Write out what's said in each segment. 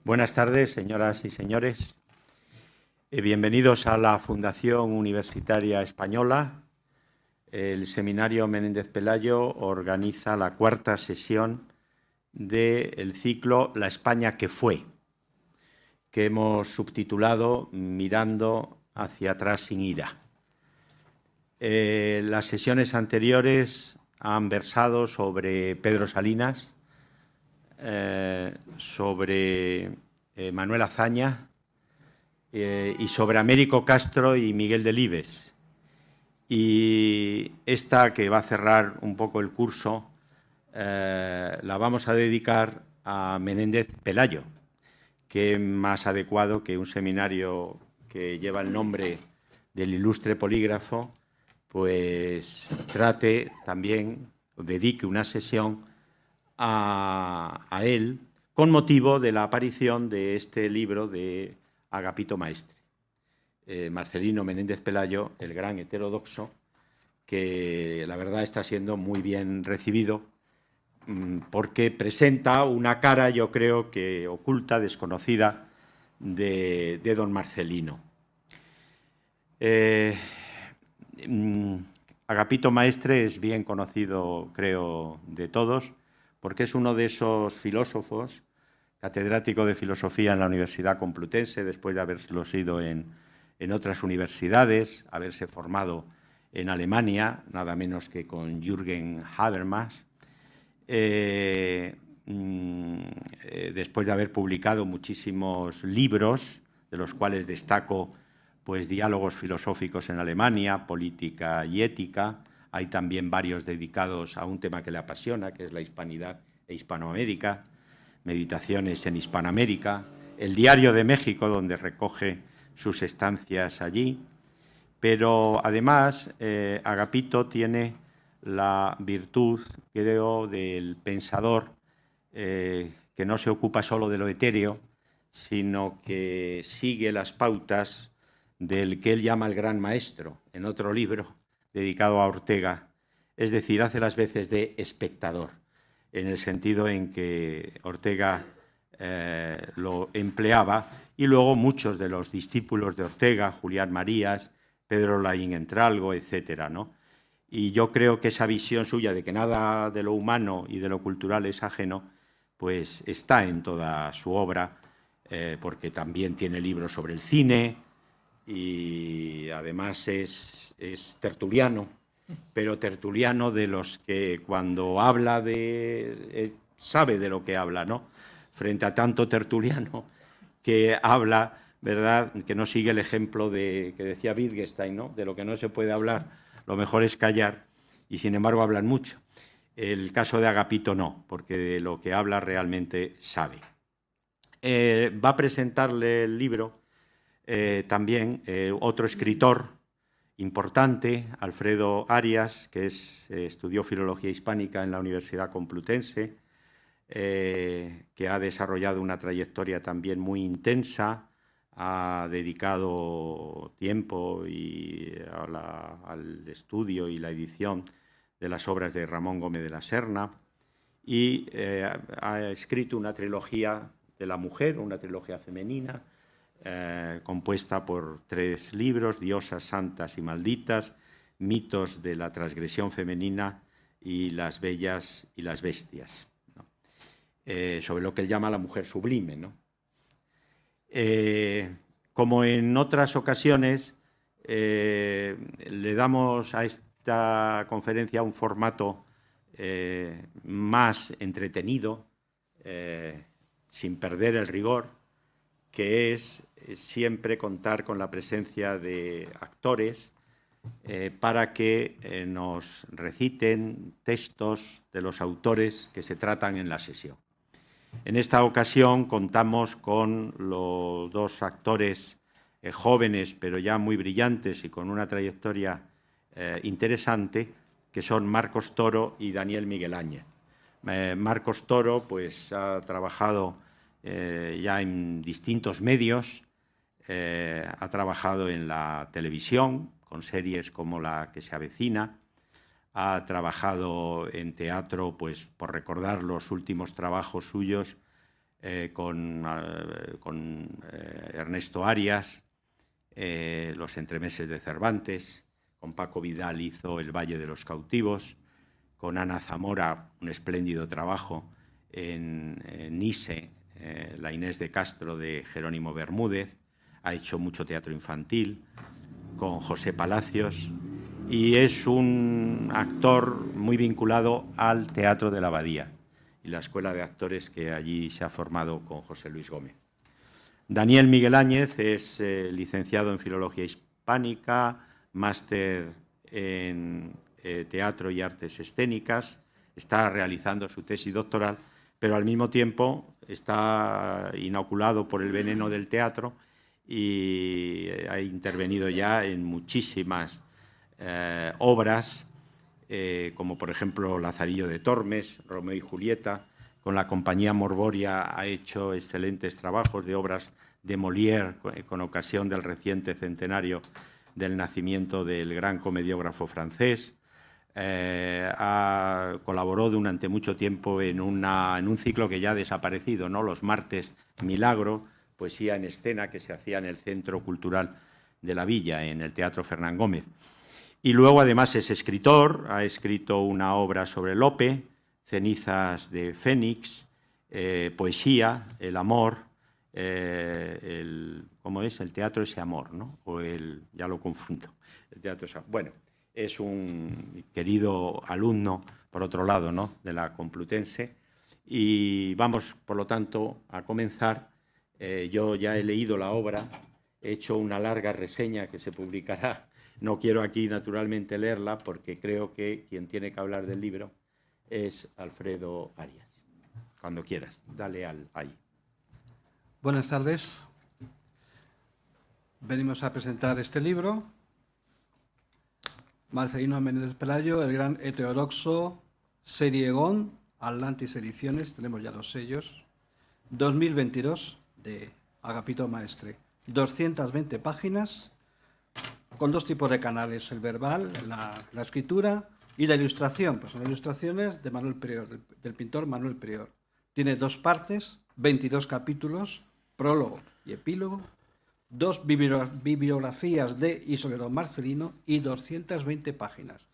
Buenas tardes, señoras y señores. Bienvenidos a la Fundación Universitaria Española. El Seminario Menéndez Pelayo organiza la cuarta sesión del ciclo La España que fue, que hemos subtitulado Mirando hacia atrás sin ira. Las sesiones anteriores han versado sobre Pedro Salinas, sobre Manuel Azaña y sobre Américo Castro y Miguel Delibes. Y esta, que va a cerrar un poco el curso, la vamos a dedicar a Menéndez Pelayo, que es más adecuado que un seminario que lleva el nombre del ilustre polígrafo, pues trate también, dedique una sesión a él con motivo de la aparición de este libro de Agapito Maestre, Marcelino Menéndez Pelayo, el gran heterodoxo, que la verdad está siendo muy bien recibido porque presenta una cara, yo creo que oculta, desconocida, de don Marcelino. Agapito Maestre es bien conocido, creo, de todos, porque es uno de esos filósofos, catedrático de filosofía en la Universidad Complutense, después de haberlo sido en otras universidades, haberse formado en Alemania, nada menos que con Jürgen Habermas, después de haber publicado muchísimos libros, de los cuales destaco pues Diálogos filosóficos en Alemania, Política y Ética. Hay también varios dedicados a un tema que le apasiona, que es la hispanidad e Hispanoamérica, Meditaciones en Hispanoamérica, El Diario de México, donde recoge sus estancias allí. Pero además, Agapito tiene la virtud, creo, del pensador que no se ocupa solo de lo etéreo, sino que sigue las pautas del que él llama el gran maestro, en otro libro dedicado a Ortega, es decir, hace las veces de espectador, en el sentido en que Ortega lo empleaba, y luego muchos de los discípulos de Ortega, Julián Marías, Pedro Laín Entralgo, etcétera, ¿no? Y yo creo que esa visión suya de que nada de lo humano y de lo cultural es ajeno, pues está en toda su obra, porque también tiene libros sobre el cine, y además es tertuliano, pero tertuliano de los que cuando habla sabe de lo que habla, ¿no? Frente a tanto tertuliano que habla, ¿verdad?, que no sigue el ejemplo que decía Wittgenstein, ¿no?, de lo que no se puede hablar, lo mejor es callar, y sin embargo hablan mucho. El caso de Agapito no, porque de lo que habla realmente sabe. Va a presentarle el libro también otro escritor importante, Alfredo Arias, que estudió Filología Hispánica en la Universidad Complutense, que ha desarrollado una trayectoria también muy intensa, ha dedicado tiempo al estudio y la edición de las obras de Ramón Gómez de la Serna, y ha escrito una trilogía de la mujer, una trilogía femenina, compuesta por 3 libros: Diosas, Santas y Malditas, Mitos de la transgresión femenina y Las bellas y las bestias, ¿no? Sobre lo que él llama la mujer sublime, ¿no? Como en otras ocasiones, le damos a esta conferencia un formato más entretenido, sin perder el rigor, que es siempre contar con la presencia de actores para que nos reciten textos de los autores que se tratan en la sesión. En esta ocasión contamos con los 2 actores jóvenes, pero ya muy brillantes y con una trayectoria interesante, que son Marcos Toro y Daniel Miguel Áñez. Marcos Toro pues, ha trabajado ya en distintos medios, ha trabajado en la televisión, con series como La que se avecina, ha trabajado en teatro, pues por recordar los últimos trabajos suyos, con Ernesto Arias, Los entremeses de Cervantes, con Paco Vidal hizo El Valle de los Cautivos, con Ana Zamora un espléndido trabajo en Nise, La Inés de Castro de Jerónimo Bermúdez, ha hecho mucho teatro infantil, con José Palacios, y es un actor muy vinculado al Teatro de la Abadía y la escuela de actores que allí se ha formado con José Luis Gómez. Daniel Miguel Áñez es licenciado en Filología Hispánica, máster en Teatro y Artes Escénicas, está realizando su tesis doctoral, pero al mismo tiempo está inoculado por el veneno del teatro y ha intervenido ya en muchísimas obras, como por ejemplo Lazarillo de Tormes, Romeo y Julieta. Con la compañía Morboria ha hecho excelentes trabajos de obras de Molière con ocasión del reciente centenario del nacimiento del gran comediógrafo francés. Colaboró durante mucho tiempo en un ciclo que ya ha desaparecido, ¿no? Los martes Milagro, poesía en escena que se hacía en el Centro Cultural de la Villa, en el Teatro Fernán Gómez. Y luego además es escritor, ha escrito una obra sobre Lope, Cenizas de Fénix, poesía, el amor, ¿cómo es? El teatro ese amor, ¿no? O ya lo confundo. El teatro ese amor. Bueno, es un querido alumno, por otro lado, ¿no? De la Complutense. Y vamos, por lo tanto, a comenzar. Yo ya he leído la obra, he hecho una larga reseña que se publicará. No quiero aquí, naturalmente, leerla porque creo que quien tiene que hablar del libro es Alfredo Arias. Cuando quieras, dale ahí. Buenas tardes. Venimos a presentar este libro. Marcelino Menéndez Pelayo, el gran heterodoxo, Seriegón, Atlantis Ediciones, tenemos ya los sellos. 2022, de Agapito Maestre. 220 páginas, con dos tipos de canales, el verbal, la escritura y la ilustración. Pues son ilustraciones de Manuel Prior, del pintor Manuel Prior. Tiene dos partes, 22 capítulos, prólogo y epílogo, dos bibliografías de y sobre don Marcelino y 220 páginas.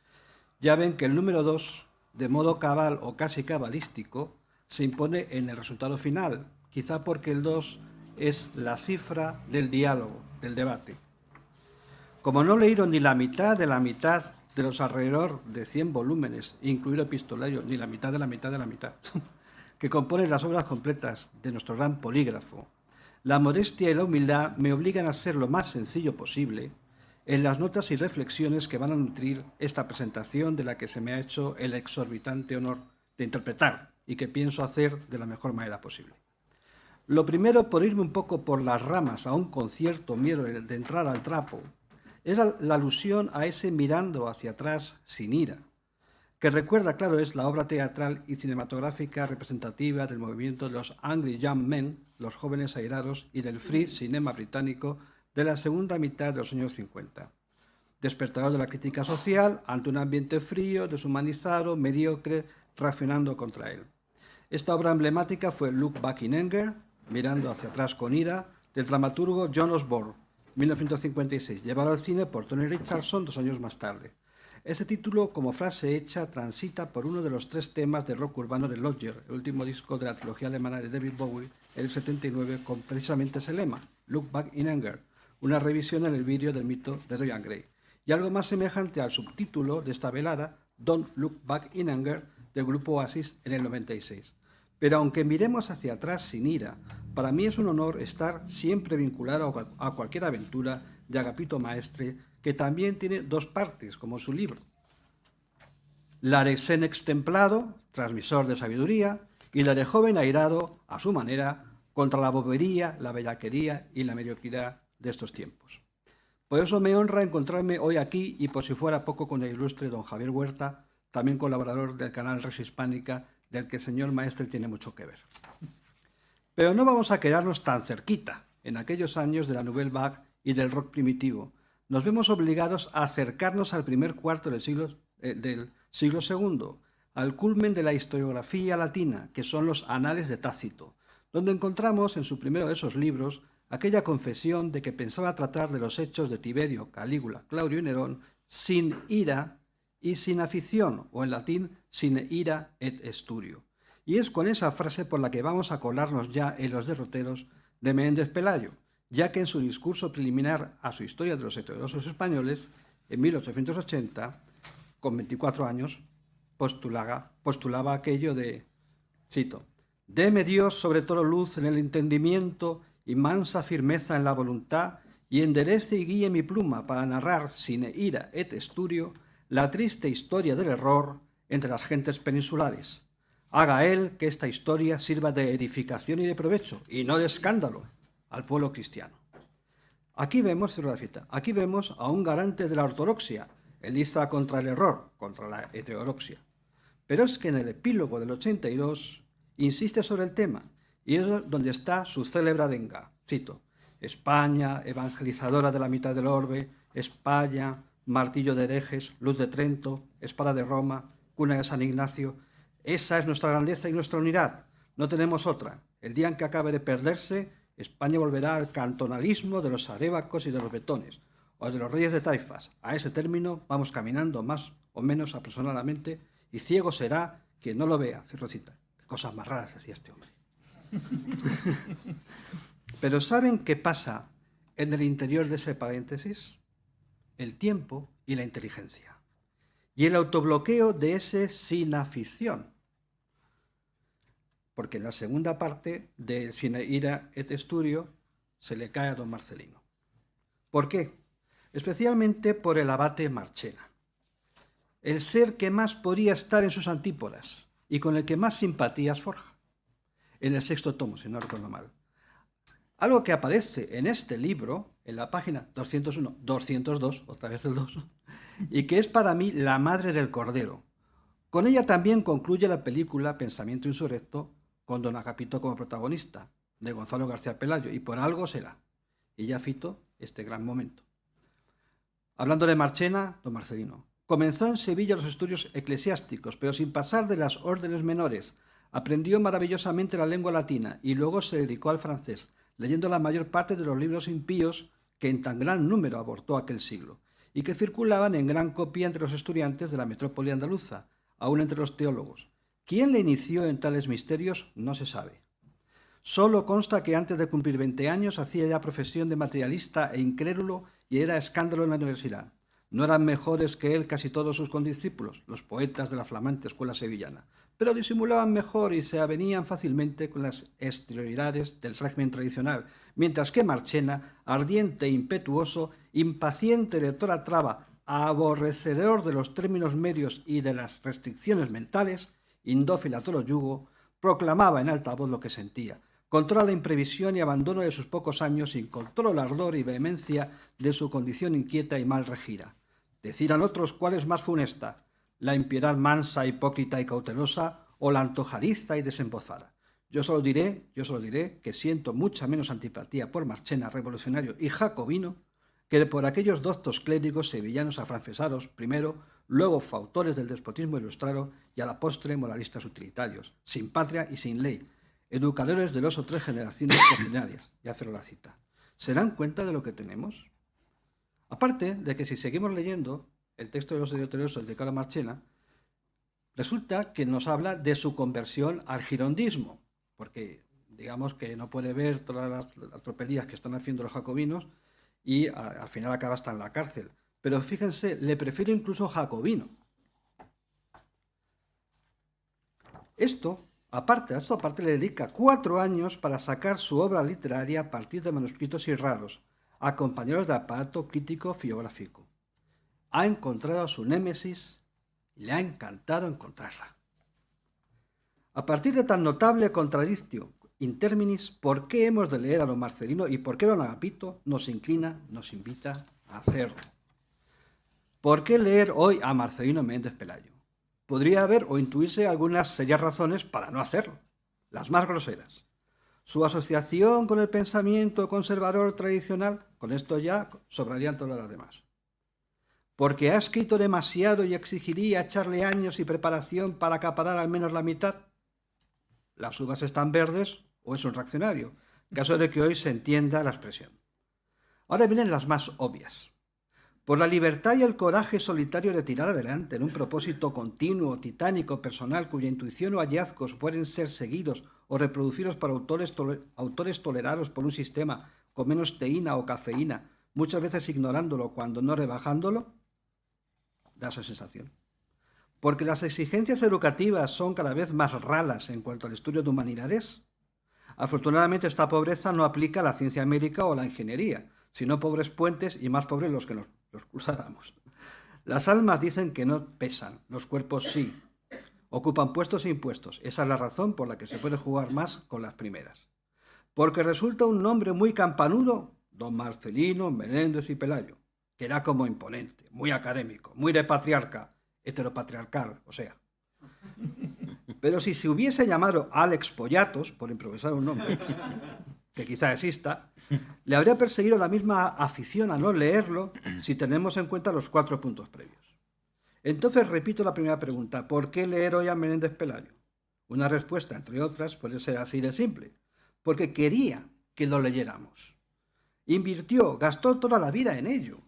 Ya ven que el número 2, de modo cabal o casi cabalístico, se impone en el resultado final, quizá porque el 2 es la cifra del diálogo, del debate. Como no leíron ni la mitad de los alrededor de 100 volúmenes, incluido epistolario, ni la mitad de la mitad de la mitad, que componen las obras completas de nuestro gran polígrafo, la modestia y la humildad me obligan a ser lo más sencillo posible en las notas y reflexiones que van a nutrir esta presentación de la que se me ha hecho el exorbitante honor de interpretar y que pienso hacer de la mejor manera posible. Lo primero, por irme un poco por las ramas a un concierto miedo de entrar al trapo, era la alusión a ese mirando hacia atrás sin ira, que recuerda, claro, es la obra teatral y cinematográfica representativa del movimiento de los Angry Young Men, los jóvenes airados, y del free cinema británico de la segunda mitad de los años 50. Despertador de la crítica social ante un ambiente frío, deshumanizado, mediocre, reaccionando contra él. Esta obra emblemática fue Look Back in Anger, mirando hacia atrás con ira, del dramaturgo John Osborne, 1956, llevado al cine por Tony Richardson 2 años más tarde. Este título, como frase hecha, transita por uno de los 3 temas de rock urbano de Lodger, el último disco de la trilogía alemana de David Bowie, el 79, con precisamente ese lema, Look Back in Anger, una revisión en el vídeo del mito de Dorian Gray. Y algo más semejante al subtítulo de esta velada, Don't Look Back in Anger, del grupo Oasis en el 96. Pero aunque miremos hacia atrás sin ira, para mí es un honor estar siempre vinculado a cualquier aventura de Agapito Maestre, que también tiene 2 partes, como su libro. La de Senex templado, transmisor de sabiduría, y la de joven airado, a su manera, contra la bobería, la bellaquería y la mediocridad de estos tiempos. Por eso me honra encontrarme hoy aquí, y por si fuera poco, con el ilustre don Javier Huerta, también colaborador del canal Res Hispánica, del que el señor Maestre tiene mucho que ver. Pero no vamos a quedarnos tan cerquita, en aquellos años de la Nouvelle Vague y del rock primitivo. Nos vemos obligados a acercarnos al primer cuarto del siglo II, al culmen de la historiografía latina, que son los Anales de Tácito, donde encontramos en su primero de esos libros aquella confesión de que pensaba tratar de los hechos de Tiberio, Calígula, Claudio y Nerón sin ira y sin afición, o en latín, sin ira et studio. Y es con esa frase por la que vamos a colarnos ya en los derroteros de Menéndez Pelayo, ya que en su discurso preliminar a su Historia de los heterodoxos españoles, en 1880, con 24 años, postulaba aquello de, cito, «Deme Dios sobre todo luz en el entendimiento y mansa firmeza en la voluntad, y enderece y guíe mi pluma para narrar sin ira et studio la triste historia del error entre las gentes peninsulares. Haga él que esta historia sirva de edificación y de provecho, y no de escándalo, al pueblo cristiano». Aquí vemos, cierro la cita, aquí vemos a un garante de la ortodoxia, Eliza contra el error, contra la heterodoxia. Pero es que en el epílogo del 82 insiste sobre el tema, y es donde está su célebre arenga. Cito, «España, evangelizadora de la mitad del orbe, España, martillo de herejes, luz de Trento, espada de Roma, cuna de San Ignacio. Esa es nuestra grandeza y nuestra unidad. No tenemos otra. El día en que acabe de perderse, España volverá al cantonalismo de los arébacos y de los betones, o de los reyes de taifas. A ese término vamos caminando más o menos apresuradamente, y ciego será quien no lo vea». Cierro cita. Qué cosas más raras decía este hombre. Pero ¿saben qué pasa en el interior de ese paréntesis? El tiempo y la inteligencia. Y el autobloqueo de ese sin afición. Porque en la segunda parte de Sin ira et studio se le cae a don Marcelino. ¿Por qué? Especialmente por el abate Marchena. El ser que más podría estar en sus antípodas y con el que más simpatías forja. En el 6º tomo, si no recuerdo mal. Algo que aparece en este libro, en la página 201, 202, otra vez el 2, y que es para mí la madre del Cordero. Con ella también concluye la película Pensamiento insurrecto, con don Agapito como protagonista, de Gonzalo García Pelayo, y por algo será. Y ya cito este gran momento. Hablando de Marchena, don Marcelino. Comenzó en Sevilla los estudios eclesiásticos, pero sin pasar de las órdenes menores. Aprendió maravillosamente la lengua latina y luego se dedicó al francés, leyendo la mayor parte de los libros impíos que en tan gran número abortó aquel siglo, y que circulaban en gran copia entre los estudiantes de la metrópoli andaluza, aún entre los teólogos. ¿Quién le inició en tales misterios? No se sabe. Solo consta que antes de cumplir 20 años hacía ya profesión de materialista e incrédulo y era escándalo en la universidad. No eran mejores que él casi todos sus condiscípulos, los poetas de la flamante escuela sevillana, pero disimulaban mejor y se avenían fácilmente con las exterioridades del régimen tradicional, mientras que Marchena, ardiente e impetuoso, impaciente de toda traba, aborrecedor de los términos medios y de las restricciones mentales, indófil a todo yugo, proclamaba en alta voz lo que sentía, con toda la imprevisión y abandono de sus pocos años y con todo el ardor y vehemencia de su condición inquieta y mal regida. Decidan otros cuál es más funesta, la impiedad mansa, hipócrita y cautelosa, o la antojadiza y desembozada. Yo solo diré que siento mucha menos antipatía por Marchena, revolucionario y jacobino, que por aquellos doctos clérigos sevillanos afrancesados, primero, luego fautores del despotismo ilustrado y a la postre moralistas utilitarios, sin patria y sin ley, educadores de 2 o 3 generaciones doctrinarias. Ya cierro la cita. ¿Se dan cuenta de lo que tenemos? Aparte de que si seguimos leyendo el texto de los heterodoxos de Carlos Marchena, resulta que nos habla de su conversión al girondismo, porque digamos que no puede ver todas las tropelías que están haciendo los jacobinos y al final acaba hasta en la cárcel. Pero fíjense, le prefiero incluso jacobino. Esto aparte le dedica 4 años para sacar su obra literaria a partir de manuscritos y raros, a compañeros de aparato crítico fiográfico. Ha encontrado a su némesis y le ha encantado encontrarla. A partir de tan notable contradictio in terminis, ¿por qué hemos de leer a don Marcelino y por qué don Agapito nos invita a hacerlo? ¿Por qué leer hoy a Marcelino Menéndez Pelayo? Podría haber o intuirse algunas serias razones para no hacerlo, las más groseras. Su asociación con el pensamiento conservador tradicional, con esto ya sobrarían todas las demás. Porque ha escrito demasiado y exigiría echarle años y preparación para acaparar al menos la mitad. Las uvas están verdes o es un reaccionario, en caso de que hoy se entienda la expresión. Ahora vienen las más obvias. Por la libertad y el coraje solitario de tirar adelante en un propósito continuo, titánico, personal, cuya intuición o hallazgos pueden ser seguidos o reproducidos por autores tolerados por un sistema con menos teína o cafeína, muchas veces ignorándolo cuando no rebajándolo, da esa sensación. Porque las exigencias educativas son cada vez más ralas en cuanto al estudio de humanidades. Afortunadamente esta pobreza no aplica a la ciencia médica o a la ingeniería, sino pobres puentes y más pobres los que los cruzáramos. Las almas dicen que no pesan, los cuerpos sí. Ocupan puestos e impuestos. Esa es la razón por la que se puede jugar más con las primeras. Porque resulta un nombre muy campanudo, don Marcelino, Menéndez y Pelayo, que era como imponente, muy académico, muy de patriarca, heteropatriarcal, o sea. Pero si se hubiese llamado Alex Pollatos, por improvisar un nombre, que quizá exista, le habría perseguido la misma afición a no leerlo si tenemos en cuenta los 4 puntos previos. Entonces repito la primera pregunta, ¿por qué leer hoy a Menéndez Pelayo? Una respuesta, entre otras, puede ser así de simple, porque quería que lo leyéramos. Invirtió, gastó toda la vida en ello,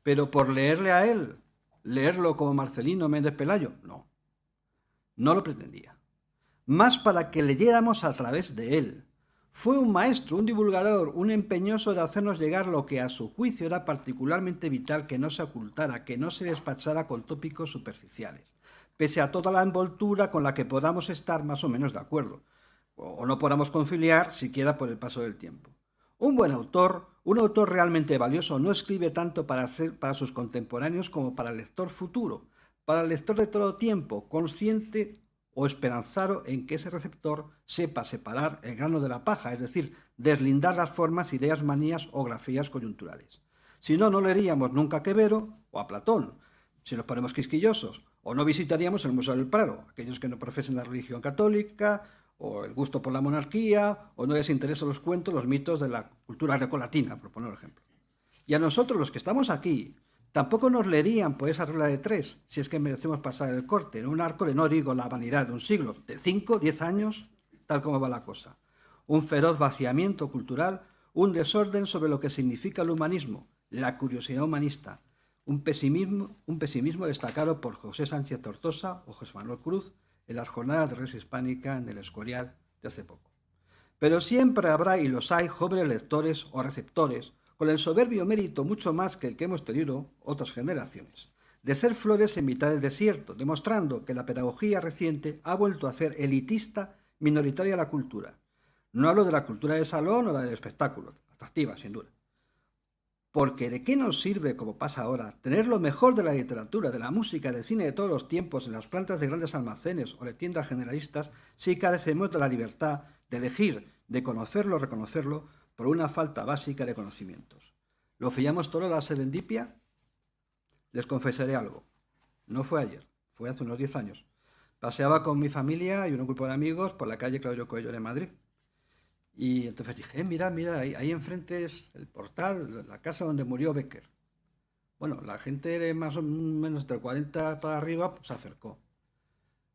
pero por leerle a él, leerlo como Marcelino Menéndez Pelayo, no. No lo pretendía. Más para que leyéramos a través de él. Fue un maestro, un divulgador, un empeñoso de hacernos llegar lo que a su juicio era particularmente vital que no se ocultara, que no se despachara con tópicos superficiales, pese a toda la envoltura con la que podamos estar más o menos de acuerdo, o no podamos conciliar siquiera por el paso del tiempo. Un buen autor, un autor realmente valioso, no escribe tanto para sus contemporáneos como para el lector futuro, para el lector de todo tiempo, consciente o esperanzado en que ese receptor sepa separar el grano de la paja, es decir, deslindar las formas, ideas, manías o grafías coyunturales. Si no, no leeríamos nunca a Quevedo o a Platón, si nos ponemos quisquillosos, o no visitaríamos el Museo del Prado, aquellos que no profesen la religión católica, o el gusto por la monarquía, o no les interesan los cuentos, los mitos de la cultura grecolatina, por poner un ejemplo. Y a nosotros, los que estamos aquí, tampoco nos leerían por esa regla de 3, si es que merecemos pasar el corte, en un arco de no digo la vanidad de un siglo, de 5, 10 años, tal como va la cosa. Un feroz vaciamiento cultural, un desorden sobre lo que significa el humanismo, la curiosidad humanista, un pesimismo destacado por José Sánchez Tortosa o José Manuel Cruz en las jornadas de res hispánica en el Escorial de hace poco. Pero siempre habrá, y los hay, jóvenes lectores o receptores, con el soberbio mérito mucho más que el que hemos tenido otras generaciones, de ser flores en mitad del desierto, demostrando que la pedagogía reciente ha vuelto a hacer elitista, minoritaria la cultura. No hablo de la cultura de salón o la del espectáculo, atractiva, sin duda. Porque ¿de qué nos sirve, como pasa ahora, tener lo mejor de la literatura, de la música, del cine de todos los tiempos en las plantas de grandes almacenes o de tiendas generalistas si carecemos de la libertad de elegir, de conocerlo o reconocerlo por una falta básica de conocimientos? ¿Lo fiamos todo a la serendipia? Les confesaré algo. No fue ayer, fue hace unos 10 años. Paseaba con mi familia y un grupo de amigos por la calle Claudio Coello de Madrid. Y entonces dije, mira, ahí enfrente es el portal, la casa donde murió Becker. Bueno, la gente de más o menos de 40 para arriba pues, se acercó.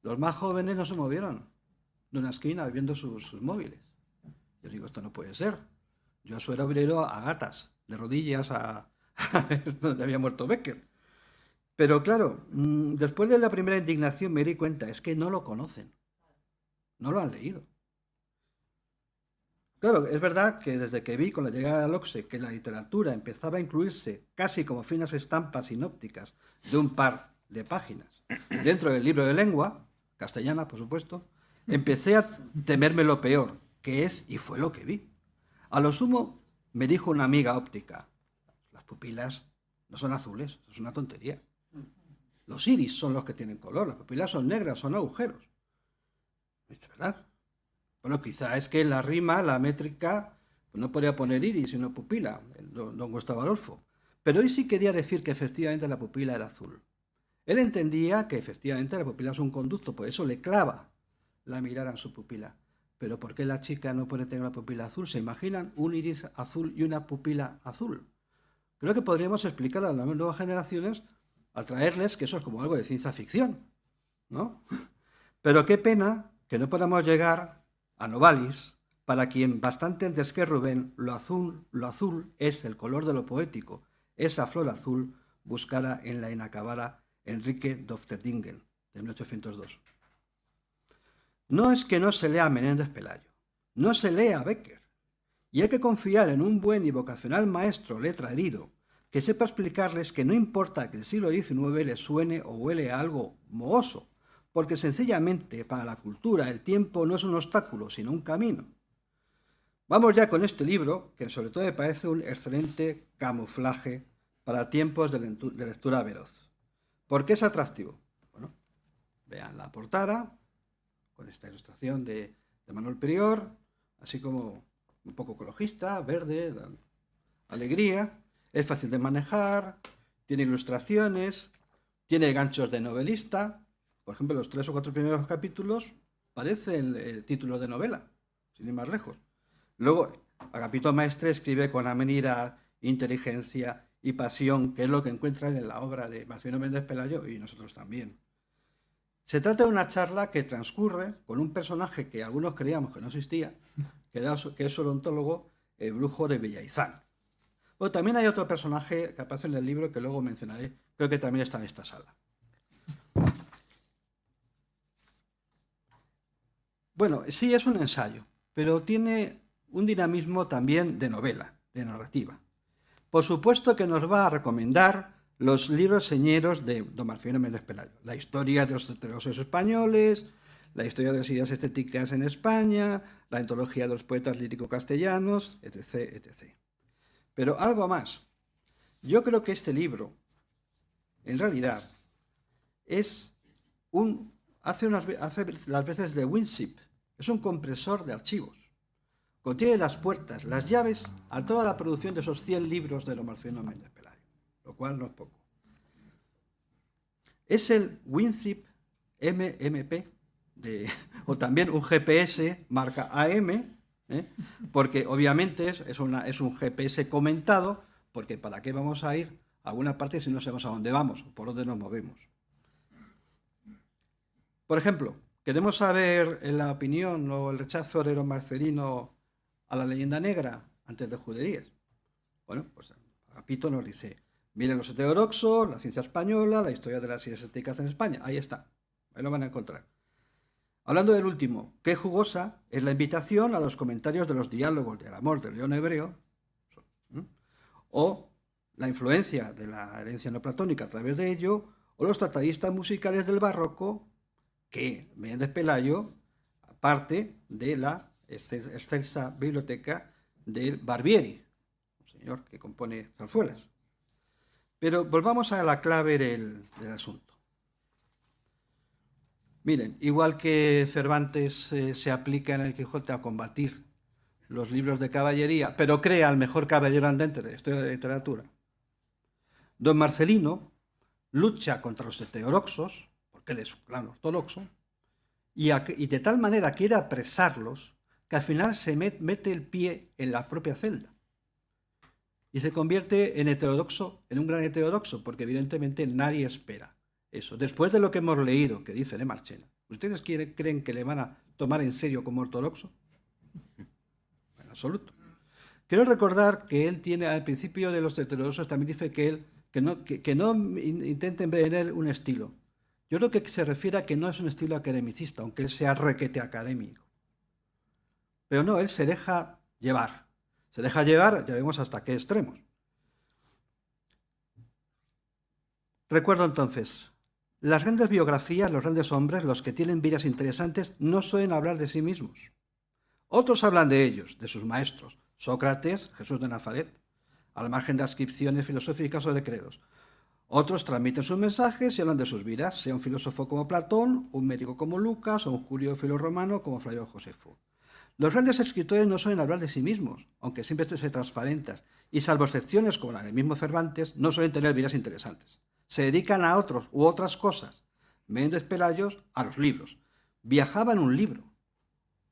Los más jóvenes no se movieron de una esquina viendo sus móviles. Yo digo, esto no puede ser. Yo a su era obrero a gatas, de rodillas a ver dónde había muerto Becker. Pero claro, después de la primera indignación me di cuenta, es que no lo conocen, no lo han leído. Claro, es verdad que desde que vi con la llegada del OCSE que la literatura empezaba a incluirse casi como finas estampas sinópticas de un par de páginas dentro del libro de lengua, castellana por supuesto, empecé a temerme lo peor, que es y fue lo que vi. A lo sumo me dijo una amiga óptica, las pupilas no son azules, es una tontería. Los iris son los que tienen color, las pupilas son negras, son agujeros. ¿Es verdad? Bueno, quizá es que la rima, la métrica, pues no podía poner iris, sino pupila, don Gustavo Adolfo. Pero hoy sí quería decir que efectivamente la pupila era azul. Él entendía que efectivamente la pupila es un conducto, por eso le clava la mirada en su pupila. Pero ¿por qué la chica no puede tener una pupila azul? ¿Se imaginan un iris azul y una pupila azul? Creo que podríamos explicar a las nuevas generaciones, al traerles que eso es como algo de ciencia ficción, ¿no? Pero qué pena que no podamos llegar a Novalis, para quien bastante antes que Rubén, lo azul es el color de lo poético, esa flor azul buscada en la inacabada Enrique Dofterdingen, de 1802. No es que no se lea a Menéndez Pelayo, no se lee a Bécquer, y hay que confiar en un buen y vocacional maestro letra herido que sepa explicarles que no importa que el siglo XIX les suene o huele a algo mohoso, porque sencillamente para la cultura el tiempo no es un obstáculo, sino un camino. Vamos ya con este libro, que sobre todo me parece un excelente camuflaje para tiempos de lectura veloz. ¿Por qué es atractivo? Bueno, vean la portada, con esta ilustración de Manuel Prior, así como un poco ecologista, verde, alegría, es fácil de manejar, tiene ilustraciones, tiene ganchos de novelista. Por ejemplo, los 3 o 4 primeros capítulos parecen el título de novela, sin ir más lejos. Luego, Agapito Maestre escribe con amenidad, inteligencia y pasión, que es lo que encuentran en la obra de Marcelino Méndez Pelayo y nosotros también. Se trata de una charla que transcurre con un personaje que algunos creíamos que no existía, que es el odontólogo, el brujo de Villaizán. Pero también hay otro personaje que aparece en el libro que luego mencionaré, creo que también está en esta sala. Bueno, sí es un ensayo, pero tiene un dinamismo también de novela, de narrativa. Por supuesto que nos va a recomendar los libros señeros de don Marcelino Méndez Pelayo. La historia de los españoles, la historia de las ideas estéticas en España, la antología de los poetas líricos castellanos, etc., etc. Pero algo más. Yo creo que este libro, en realidad, hace las veces de WinZip. Es un compresor de archivos. Contiene las puertas, las llaves a toda la producción de esos 100 libros de don Marcelino Méndez Pelayo, lo cual no es poco. Es el WinZip MMP, o también un GPS marca AM, porque obviamente es un GPS comentado, porque ¿para qué vamos a ir a alguna parte si no sabemos a dónde vamos o por dónde nos movemos? Por ejemplo, queremos saber la opinión o el rechazo de don Marcelino a la leyenda negra antes de Juderías. Bueno, pues Agapito nos dice, miren los heterodoxos, la ciencia española, la historia de las ideas estéticas en España. Ahí está, ahí lo van a encontrar. Hablando del último, qué jugosa es la invitación a los comentarios de los diálogos del amor del león hebreo, o la influencia de la herencia neoplatónica a través de ello, o los tratadistas musicales del barroco, que Menéndez Pelayo parte de la excelsa biblioteca del Barbieri, un señor que compone zarzuelas. Pero volvamos a la clave del asunto. Miren, igual que Cervantes se aplica en el Quijote a combatir los libros de caballería, pero crea al mejor caballero andante de la historia de la literatura, don Marcelino lucha contra los heterodoxos, porque él es un gran ortodoxo, y de tal manera quiere apresarlos que al final se mete el pie en la propia celda y se convierte en un gran heterodoxo, porque evidentemente nadie espera eso. Después de lo que hemos leído, que dice de Marchena, ¿ustedes creen que le van a tomar en serio como ortodoxo? En absoluto. Quiero recordar que él tiene, al principio de los heterodoxos, también dice que no intenten ver en él un estilo. Yo creo que se refiere a que no es un estilo academicista, aunque él sea requete académico. Pero no, él se deja llevar. Se deja llevar, ya vemos hasta qué extremos. Recuerdo entonces, las grandes biografías, los grandes hombres, los que tienen vidas interesantes, no suelen hablar de sí mismos. Otros hablan de ellos, de sus maestros, Sócrates, Jesús de Nazaret, al margen de ascripciones filosóficas o de credos. Otros transmiten sus mensajes y hablan de sus vidas, sea un filósofo como Platón, un médico como Lucas o un judío filorromano como Flavio Josefo. Los grandes escritores no suelen hablar de sí mismos, aunque siempre se transparentan, y salvo excepciones como la del mismo Cervantes, no suelen tener vidas interesantes. Se dedican a otros u otras cosas. Menéndez Pelayo a los libros. Viajaba en un libro,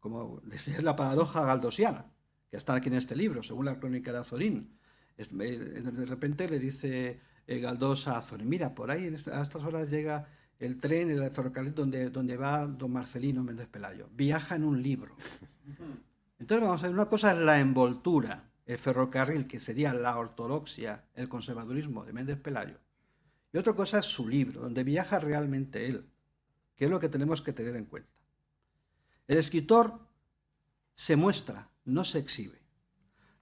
como decía la paradoja galdosiana, que está aquí en este libro, según la crónica de Azorín. De repente le dice Galdós a Azorín, mira, por ahí a estas horas llega el tren, el ferrocarril donde va don Marcelino Méndez Pelayo. Viaja en un libro. Entonces vamos a ver, una cosa es la envoltura, el ferrocarril, que sería la ortodoxia, el conservadurismo de Méndez Pelayo, y otra cosa es su libro, donde viaja realmente él, que es lo que tenemos que tener en cuenta. El escritor se muestra, no se exhibe.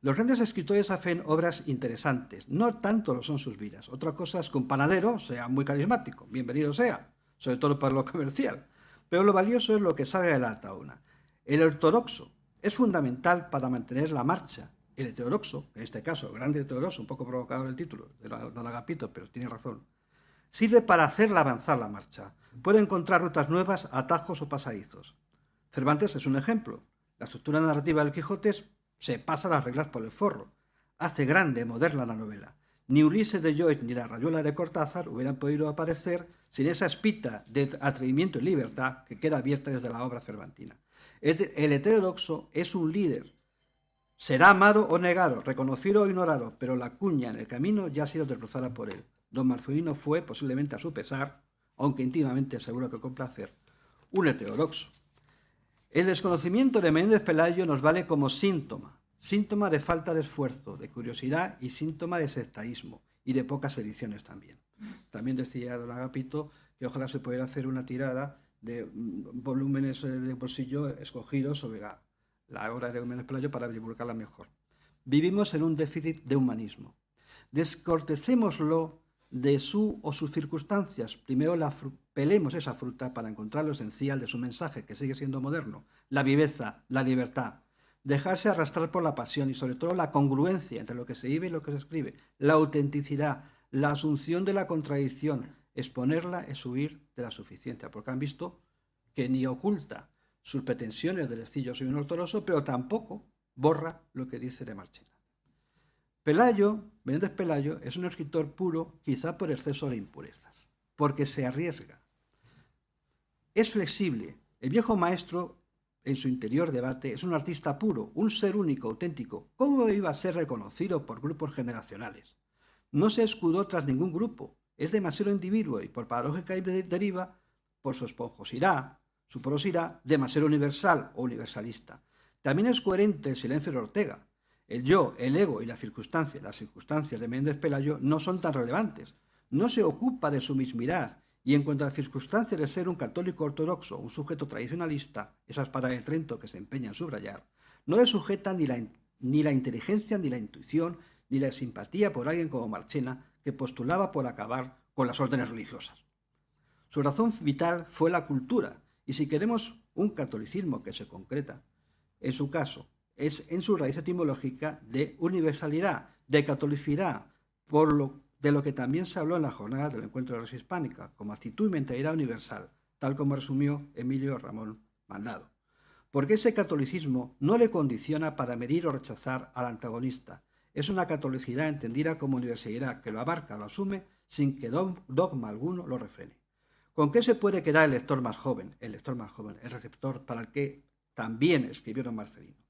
Los grandes escritores hacen obras interesantes, no tanto lo son sus vidas. Otra cosa es que un panadero sea muy carismático, bienvenido sea, sobre todo para lo comercial. Pero lo valioso es lo que sale de la taona. El ortodoxo es fundamental para mantener la marcha. El heterodoxo, en este caso, el grande heterodoxo, un poco provocado el título, don Agapito, pero tiene razón, sirve para hacerla avanzar la marcha. Puede encontrar rutas nuevas, atajos o pasadizos. Cervantes es un ejemplo. La estructura narrativa del Quijote se pasa las reglas por el forro. Hace grande, moderna la novela. Ni Ulises de Joyce ni la Rayuela de Cortázar hubieran podido aparecer sin esa espita de atrevimiento y libertad que queda abierta desde la obra cervantina. El heterodoxo es un líder. Será amado o negado, reconocido o ignorado, pero la cuña en el camino ya ha sido destrozada por él. Don Marcelino fue, posiblemente a su pesar, aunque íntimamente seguro que con placer, un heterodoxo. El desconocimiento de Menéndez Pelayo nos vale como síntoma de falta de esfuerzo, de curiosidad y síntoma de sectaísmo y de pocas ediciones también. También decía don Agapito que ojalá se pudiera hacer una tirada de volúmenes de bolsillo escogidos sobre la obra de Menéndez Pelayo para divulgarla mejor. Vivimos en un déficit de humanismo. Descortecémoslo de su o sus circunstancias. Primero pelemos esa fruta para encontrar lo esencial de su mensaje, que sigue siendo moderno: la viveza, la libertad, dejarse arrastrar por la pasión y sobre todo la congruencia entre lo que se vive y lo que se escribe, la autenticidad, la asunción de la contradicción. Exponerla es huir de la suficiencia, porque han visto que ni oculta sus pretensiones de decir yo soy un ortodoxo, pero tampoco borra lo que dice de Marchena. Pelayo, Menéndez Pelayo, es un escritor puro, quizá por exceso de impurezas, porque se arriesga. Es flexible. El viejo maestro, en su interior debate, es un artista puro, un ser único, auténtico. ¿Cómo iba a ser reconocido por grupos generacionales? No se escudó tras ningún grupo. Es demasiado individuo y por paradójica deriva, por su esponjosidad, su porosidad, demasiado universal o universalista. También es coherente el silencio de Ortega. El yo, el ego y las circunstancias de Menéndez Pelayo no son tan relevantes. No se ocupa de su mismidad y en cuanto a las circunstancias de ser un católico ortodoxo, un sujeto tradicionalista, esa espada de Trento que se empeña en subrayar, no le sujeta ni la inteligencia, ni la intuición, ni la simpatía por alguien como Marchena, que postulaba por acabar con las órdenes religiosas. Su razón vital fue la cultura, y si queremos un catolicismo que se concreta, en su caso, es en su raíz etimológica de universalidad, de catolicidad, de lo que también se habló en la jornada del Encuentro de la Raza Hispánica, como actitud y mentalidad universal, tal como resumió Emilio Ramón Mandado. Porque ese catolicismo no le condiciona para medir o rechazar al antagonista. Es una catolicidad entendida como universalidad que lo abarca, lo asume, sin que dogma alguno lo refrene. ¿Con qué se puede quedar el lector más joven? El receptor para el que también escribió don Marcelino.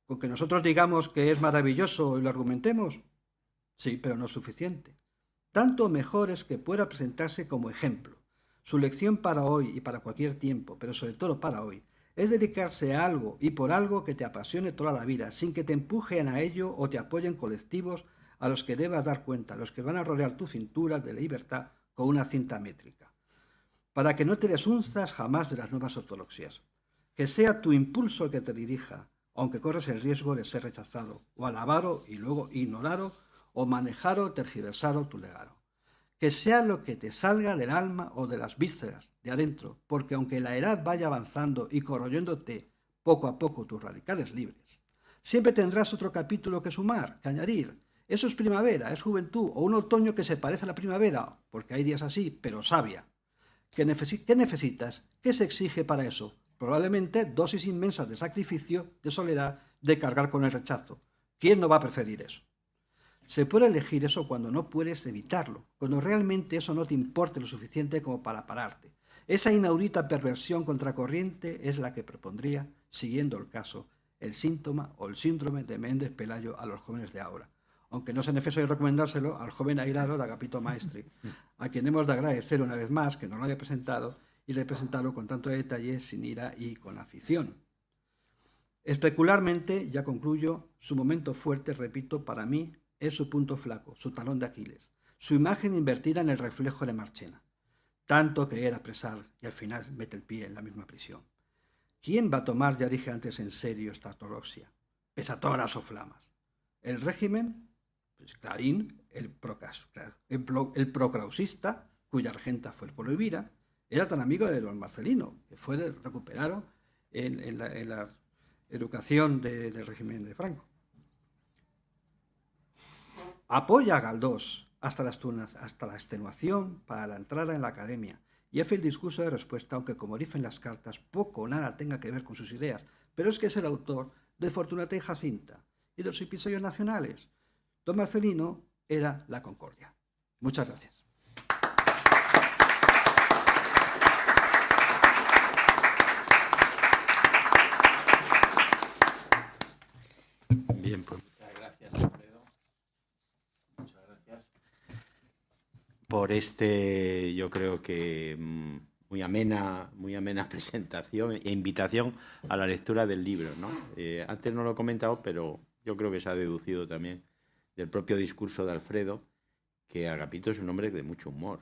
¿Con que nosotros digamos que es maravilloso y lo argumentemos? Sí, pero no es suficiente. Tanto mejor es que pueda presentarse como ejemplo. Su lección para hoy y para cualquier tiempo, pero sobre todo para hoy, es dedicarse a algo y por algo que te apasione toda la vida, sin que te empujen a ello o te apoyen colectivos a los que debas dar cuenta, los que van a rodear tu cintura de libertad con una cinta métrica. Para que no te desunzas jamás de las nuevas ortodoxias. Que sea tu impulso el que te dirija, aunque corres el riesgo de ser rechazado, o alabado y luego ignorado, o manejado o tergiversado tu legado. Que sea lo que te salga del alma o de las vísceras, de adentro, porque aunque la edad vaya avanzando y corroyéndote poco a poco tus radicales libres, siempre tendrás otro capítulo que sumar, que añadir. Eso es primavera, es juventud, o un otoño que se parece a la primavera, porque hay días así, pero sabia. ¿Qué necesitas? ¿Qué se exige para eso? Probablemente dosis inmensas de sacrificio, de soledad, de cargar con el rechazo. ¿Quién no va a preferir eso? Se puede elegir eso cuando no puedes evitarlo, cuando realmente eso no te importe lo suficiente como para pararte. Esa inaudita perversión contracorriente es la que propondría, siguiendo el caso, el síntoma o el síndrome de Menéndez Pelayo a los jóvenes de ahora. Aunque no sea necesario recomendárselo al joven Airaro de Agapito Maestri, a quien hemos de agradecer una vez más que nos lo haya presentado y representarlo con tanto detalle, sin ira y con afición. Especularmente, ya concluyo, su momento fuerte, repito, para mí, es su punto flaco, su talón de Aquiles, su imagen invertida en el reflejo de Marchena. Tanto querer apresar y al final mete el pie en la misma prisión. ¿Quién va a tomar, ya dije antes, en serio esta ortodoxia? Pese a todas las soflamas. El régimen, pues Clarín, el procrausista, cuya regenta fue el Polo Elvira, era tan amigo de don Marcelino, que recuperaron en la educación del régimen de Franco. Apoya a Galdós hasta la extenuación para la entrada en la academia y hace el discurso de respuesta, aunque como dicen las cartas, poco o nada tenga que ver con sus ideas, pero es que es el autor de Fortunata y Jacinta y de los episodios nacionales. Don Marcelino era la concordia. Muchas gracias. Bien, pues muchas gracias, Alfredo. Muchas gracias por yo creo que muy amena presentación e invitación a la lectura del libro, ¿no? Antes no lo he comentado, pero yo creo que se ha deducido también del propio discurso de Alfredo que Agapito es un hombre de mucho humor.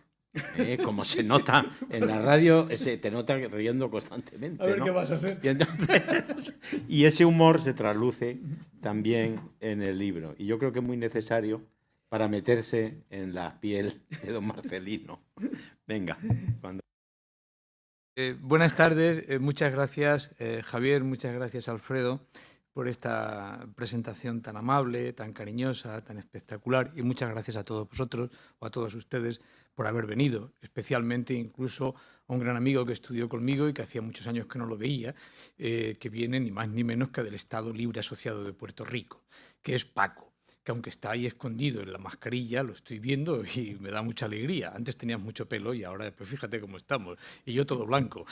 Como se nota en la radio, te nota riendo constantemente. A ver, ¿no? ¿Qué vas a hacer? Y ese humor se trasluce también en el libro. Y yo creo que es muy necesario para meterse en la piel de don Marcelino. Venga. Buenas tardes, muchas gracias Javier, muchas gracias Alfredo por esta presentación tan amable, tan cariñosa, tan espectacular, y muchas gracias a todos vosotros o a todos ustedes por haber venido, especialmente incluso a un gran amigo que estudió conmigo y que hacía muchos años que no lo veía, que viene ni más ni menos que del Estado Libre Asociado de Puerto Rico, que es Paco, que aunque está ahí escondido en la mascarilla, lo estoy viendo y me da mucha alegría. Antes tenías mucho pelo y ahora pues fíjate cómo estamos, y yo todo blanco.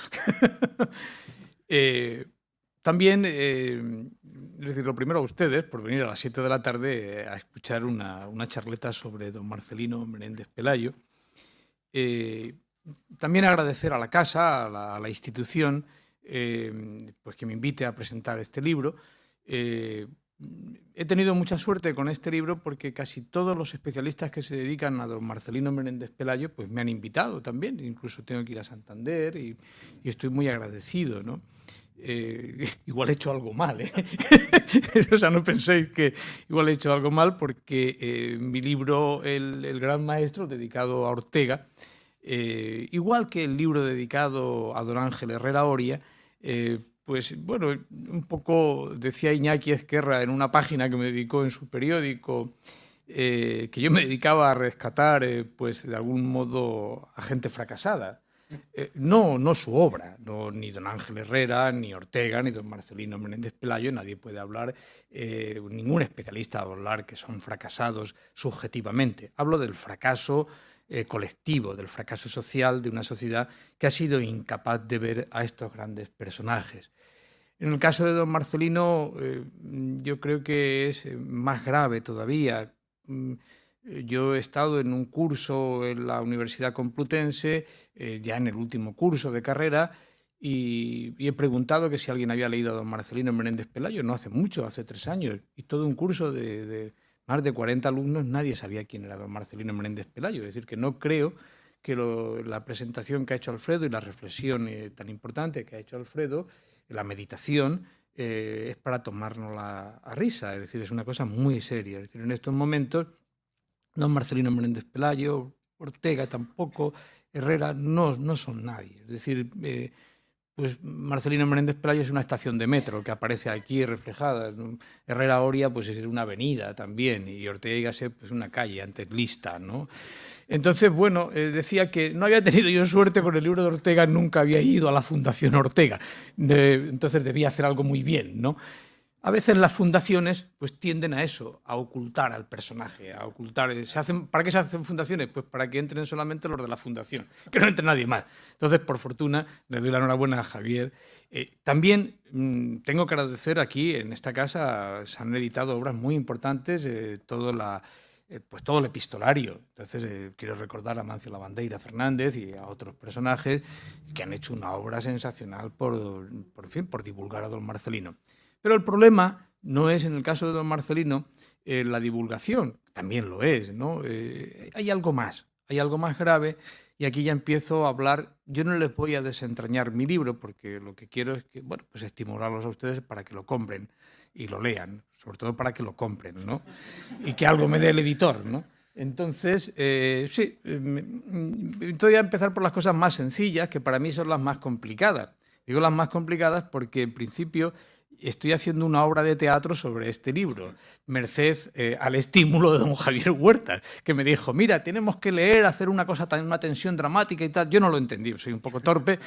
También, es decir, lo primero a ustedes, por venir a las 7 de la tarde a escuchar una charleta sobre don Marcelino Menéndez Pelayo. También agradecer a la casa, a la institución, pues que me invite a presentar este libro. He tenido mucha suerte con este libro porque casi todos los especialistas que se dedican a don Marcelino Menéndez Pelayo pues me han invitado también. Incluso tengo que ir a Santander y estoy muy agradecido, ¿no? Igual he hecho algo mal, ¿eh? O sea, no penséis que igual he hecho algo mal porque mi libro, el Gran Maestro, dedicado a Ortega, igual que el libro dedicado a don Ángel Herrera Oria, pues bueno, un poco decía Iñaki Ezquerra en una página que me dedicó en su periódico, que yo me dedicaba a rescatar, pues de algún modo, a gente fracasada. No su obra, no, ni don Ángel Herrera, ni Ortega, ni don Marcelino Menéndez Pelayo, nadie puede hablar, ningún especialista va a hablar que son fracasados subjetivamente. Hablo del fracaso colectivo, del fracaso social de una sociedad que ha sido incapaz de ver a estos grandes personajes. En el caso de don Marcelino, yo creo que es más grave todavía. Yo he estado en un curso en la Universidad Complutense, ya en el último curso de carrera, y he preguntado que si alguien había leído a don Marcelino Menéndez Pelayo, no hace mucho, hace 3 años, y todo un curso de más de 40 alumnos, nadie sabía quién era don Marcelino Menéndez Pelayo. Es decir, que no creo que la presentación que ha hecho Alfredo y la reflexión tan importante que ha hecho Alfredo, la meditación, es para tomárnosla a risa. Es decir, es una cosa muy seria. Es decir, en estos momentos, don Marcelino Menéndez Pelayo, Ortega tampoco, Herrera no son nadie. Es decir, pues Marcelino Menéndez Pelayo es una estación de metro que aparece aquí reflejada. Herrera Oria pues es una avenida también, y Ortega y Gasset pues una calle antes lista, ¿no? Entonces, bueno, decía que no había tenido yo suerte con el libro de Ortega, nunca había ido a la Fundación Ortega, entonces debía hacer algo muy bien, ¿no? A veces las fundaciones pues tienden a eso, a ocultar al personaje, a ocultar. ¿Para qué se hacen fundaciones? Pues para que entren solamente los de la fundación, que no entre nadie más. Entonces, por fortuna, le doy la enhorabuena a Javier. También tengo que agradecer aquí, en esta casa, se han editado obras muy importantes, todo el epistolario. Entonces, quiero recordar a Mancio Lavandeira Fernández y a otros personajes que han hecho una obra sensacional por divulgar a don Marcelino. Pero el problema no es, en el caso de don Marcelino, la divulgación, también lo es, ¿no? Hay algo más grave, y aquí ya empiezo a hablar. Yo no les voy a desentrañar mi libro, porque lo que quiero es que, bueno, pues estimularlos a ustedes para que lo compren y lo lean, sobre todo para que lo compren, ¿no? Y que algo me dé el editor, ¿no? Entonces, sí, voy a empezar por las cosas más sencillas, que para mí son las más complicadas. Digo las más complicadas porque, en principio, estoy haciendo una obra de teatro sobre este libro, merced al estímulo de don Javier Huertas, que me dijo, mira, tenemos que leer, hacer una una tensión dramática y tal. Yo no lo entendí, soy un poco torpe.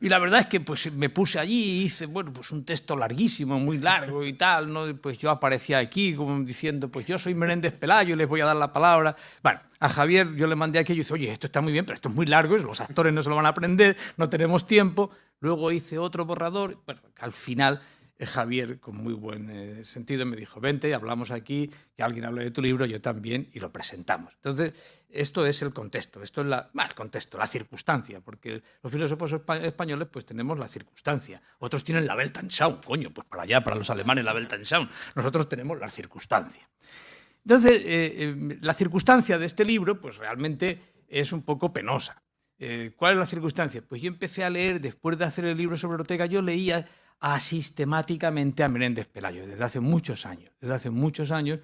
Y la verdad es que pues, me puse allí y hice, bueno, pues un texto larguísimo, muy largo y tal, ¿no? Pues yo aparecía aquí como diciendo, pues yo soy Menéndez Pelayo y les voy a dar la palabra. Bueno, a Javier yo le mandé aquello y dice, oye, esto está muy bien, pero esto es muy largo, los actores no se lo van a aprender, no tenemos tiempo. Luego hice otro borrador, bueno, al final Javier, con muy buen sentido, me dijo, vente, hablamos aquí, que alguien hable de tu libro, yo también, y lo presentamos. Entonces, esto es el contexto, esto es la circunstancia, porque los filósofos españoles pues tenemos la circunstancia. Otros tienen la Weltanschauung, coño, pues para allá, para los alemanes la Weltanschauung. Nosotros tenemos la circunstancia. Entonces, la circunstancia de este libro pues realmente es un poco penosa. ¿Cuál es la circunstancia? Pues yo empecé a leer, después de hacer el libro sobre Ortega, yo leía sistemáticamente a Menéndez Pelayo, desde hace muchos años.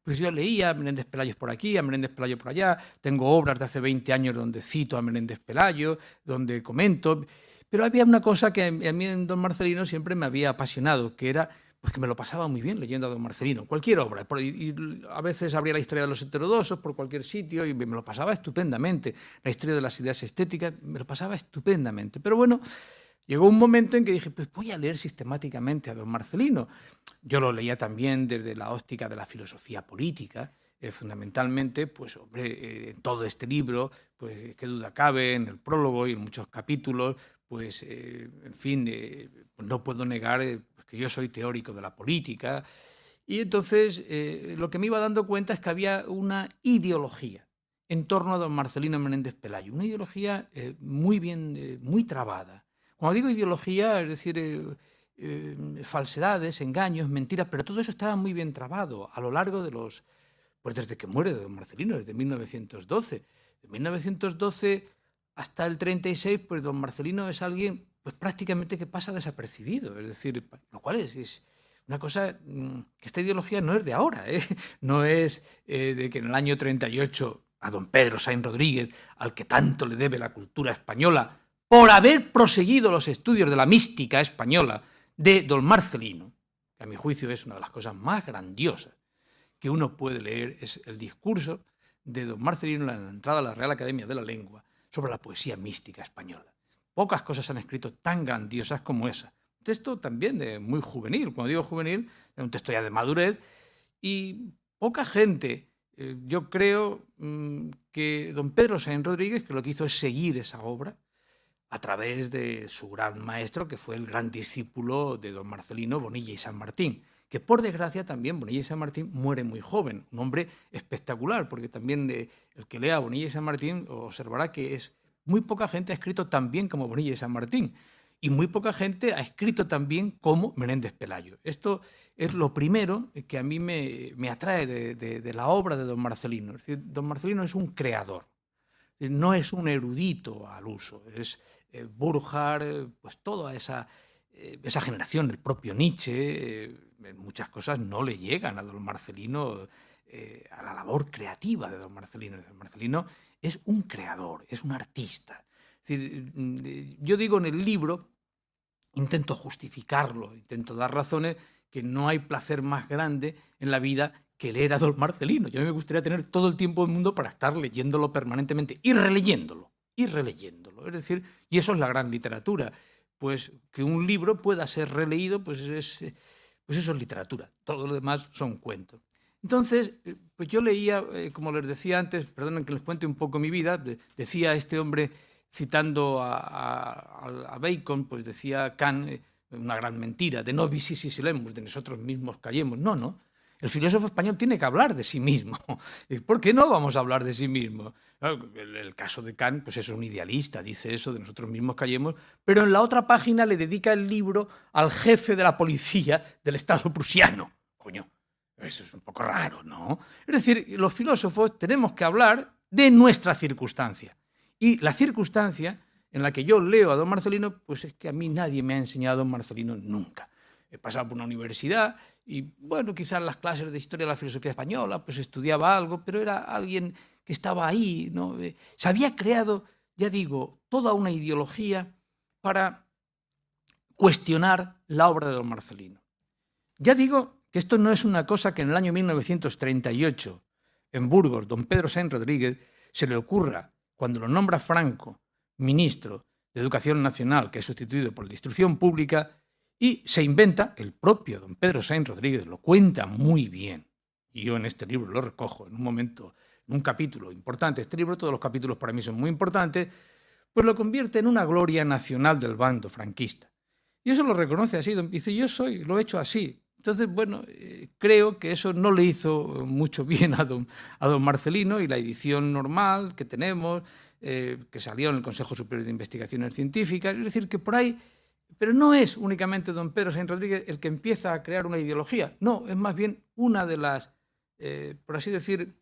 Pues yo leía a Menéndez Pelayo por aquí, a Menéndez Pelayo por allá. Tengo obras de hace 20 años donde cito a Menéndez Pelayo, donde comento. Pero había una cosa que a mí en don Marcelino siempre me había apasionado, que era pues que me lo pasaba muy bien leyendo a don Marcelino, cualquier obra. Y a veces abría la historia de los heterodoxos por cualquier sitio y me lo pasaba estupendamente. La historia de las ideas estéticas, me lo pasaba estupendamente. Pero bueno, llegó un momento en que dije, pues voy a leer sistemáticamente a don Marcelino. Yo lo leía también desde la óptica de la filosofía política, fundamentalmente, pues hombre, en todo este libro, pues qué duda cabe, en el prólogo y en muchos capítulos, pues en fin, pues no puedo negar pues que yo soy teórico de la política. Y entonces lo que me iba dando cuenta es que había una ideología en torno a don Marcelino Menéndez Pelayo, una ideología muy bien, muy trabada. Cuando digo ideología, es decir, falsedades, engaños, mentiras, pero todo eso estaba muy bien trabado a lo largo de los... Pues desde que muere don Marcelino, desde 1912. De 1912 hasta el 36, pues don Marcelino es alguien pues prácticamente que pasa desapercibido. Es decir, lo cual es una cosa que esta ideología no es de ahora, ¿eh? No es de que en el año 38 a don Pedro Sainz Rodríguez, al que tanto le debe la cultura española, por haber proseguido los estudios de la mística española de don Marcelino, que a mi juicio es una de las cosas más grandiosas que uno puede leer, es el discurso de don Marcelino en la entrada a la Real Academia de la Lengua sobre la poesía mística española. Pocas cosas han escrito tan grandiosas como esa. Un texto también muy juvenil, cuando digo juvenil, es un texto ya de madurez, y poca gente, yo creo que don Pedro Sainz Rodríguez, que lo que hizo es seguir esa obra, a través de su gran maestro, que fue el gran discípulo de don Marcelino, Bonilla y San Martín, que por desgracia también Bonilla y San Martín muere muy joven, un hombre espectacular, porque también el que lea a Bonilla y San Martín observará que muy poca gente ha escrito tan bien como Bonilla y San Martín, y muy poca gente ha escrito tan bien como Menéndez Pelayo. Esto es lo primero que a mí me atrae de la obra de don Marcelino. Es decir, don Marcelino es un creador, no es un erudito al uso, es Burckhardt, pues toda esa generación, el propio Nietzsche, en muchas cosas no le llegan a don Marcelino, a la labor creativa de don Marcelino. Don Marcelino es un creador, es un artista. Es decir, yo digo en el libro, intento justificarlo, intento dar razones, que no hay placer más grande en la vida que leer a don Marcelino. Yo a mí me gustaría tener todo el tiempo del mundo para estar leyéndolo permanentemente y releyéndolo. Es decir, y eso es la gran literatura. Pues que un libro pueda ser releído, pues eso es literatura. Todo lo demás son cuentos. Entonces, pues yo leía, como les decía antes, perdonen que les cuente un poco mi vida, decía este hombre, citando a Bacon, pues decía Kant, una gran mentira, de no visis silemus, de nosotros mismos callemos. No. El filósofo español tiene que hablar de sí mismo. ¿Por qué no vamos a hablar de sí mismo? Claro, el caso de Kant, pues es un idealista, dice eso, de nosotros mismos callemos, pero en la otra página le dedica el libro al jefe de la policía del Estado prusiano. Coño, eso es un poco raro, ¿no? Es decir, los filósofos tenemos que hablar de nuestra circunstancia. Y la circunstancia en la que yo leo a don Marcelino, pues es que a mí nadie me ha enseñado a don Marcelino nunca. He pasado por una universidad y, bueno, quizás en las clases de historia de la filosofía española, pues estudiaba algo, pero era alguien que estaba ahí, ¿no? Se había creado, ya digo, toda una ideología para cuestionar la obra de don Marcelino. Ya digo que esto no es una cosa que en el año 1938, en Burgos, don Pedro Sainz Rodríguez, se le ocurra, cuando lo nombra Franco ministro de Educación Nacional, que es sustituido por el de Instrucción Pública, y se inventa, el propio don Pedro Sainz Rodríguez lo cuenta muy bien, y yo en este libro lo recojo en un momento, en un capítulo importante. Este libro, todos los capítulos para mí son muy importantes, pues lo convierte en una gloria nacional del bando franquista. Y eso lo reconoce así, dice, yo lo he hecho así. Entonces, bueno, creo que eso no le hizo mucho bien a don Marcelino, y la edición normal que tenemos, que salió en el Consejo Superior de Investigaciones Científicas, es decir, que por ahí, pero no es únicamente don Pedro Sainz Rodríguez el que empieza a crear una ideología, no, es más bien una de las, por así decir,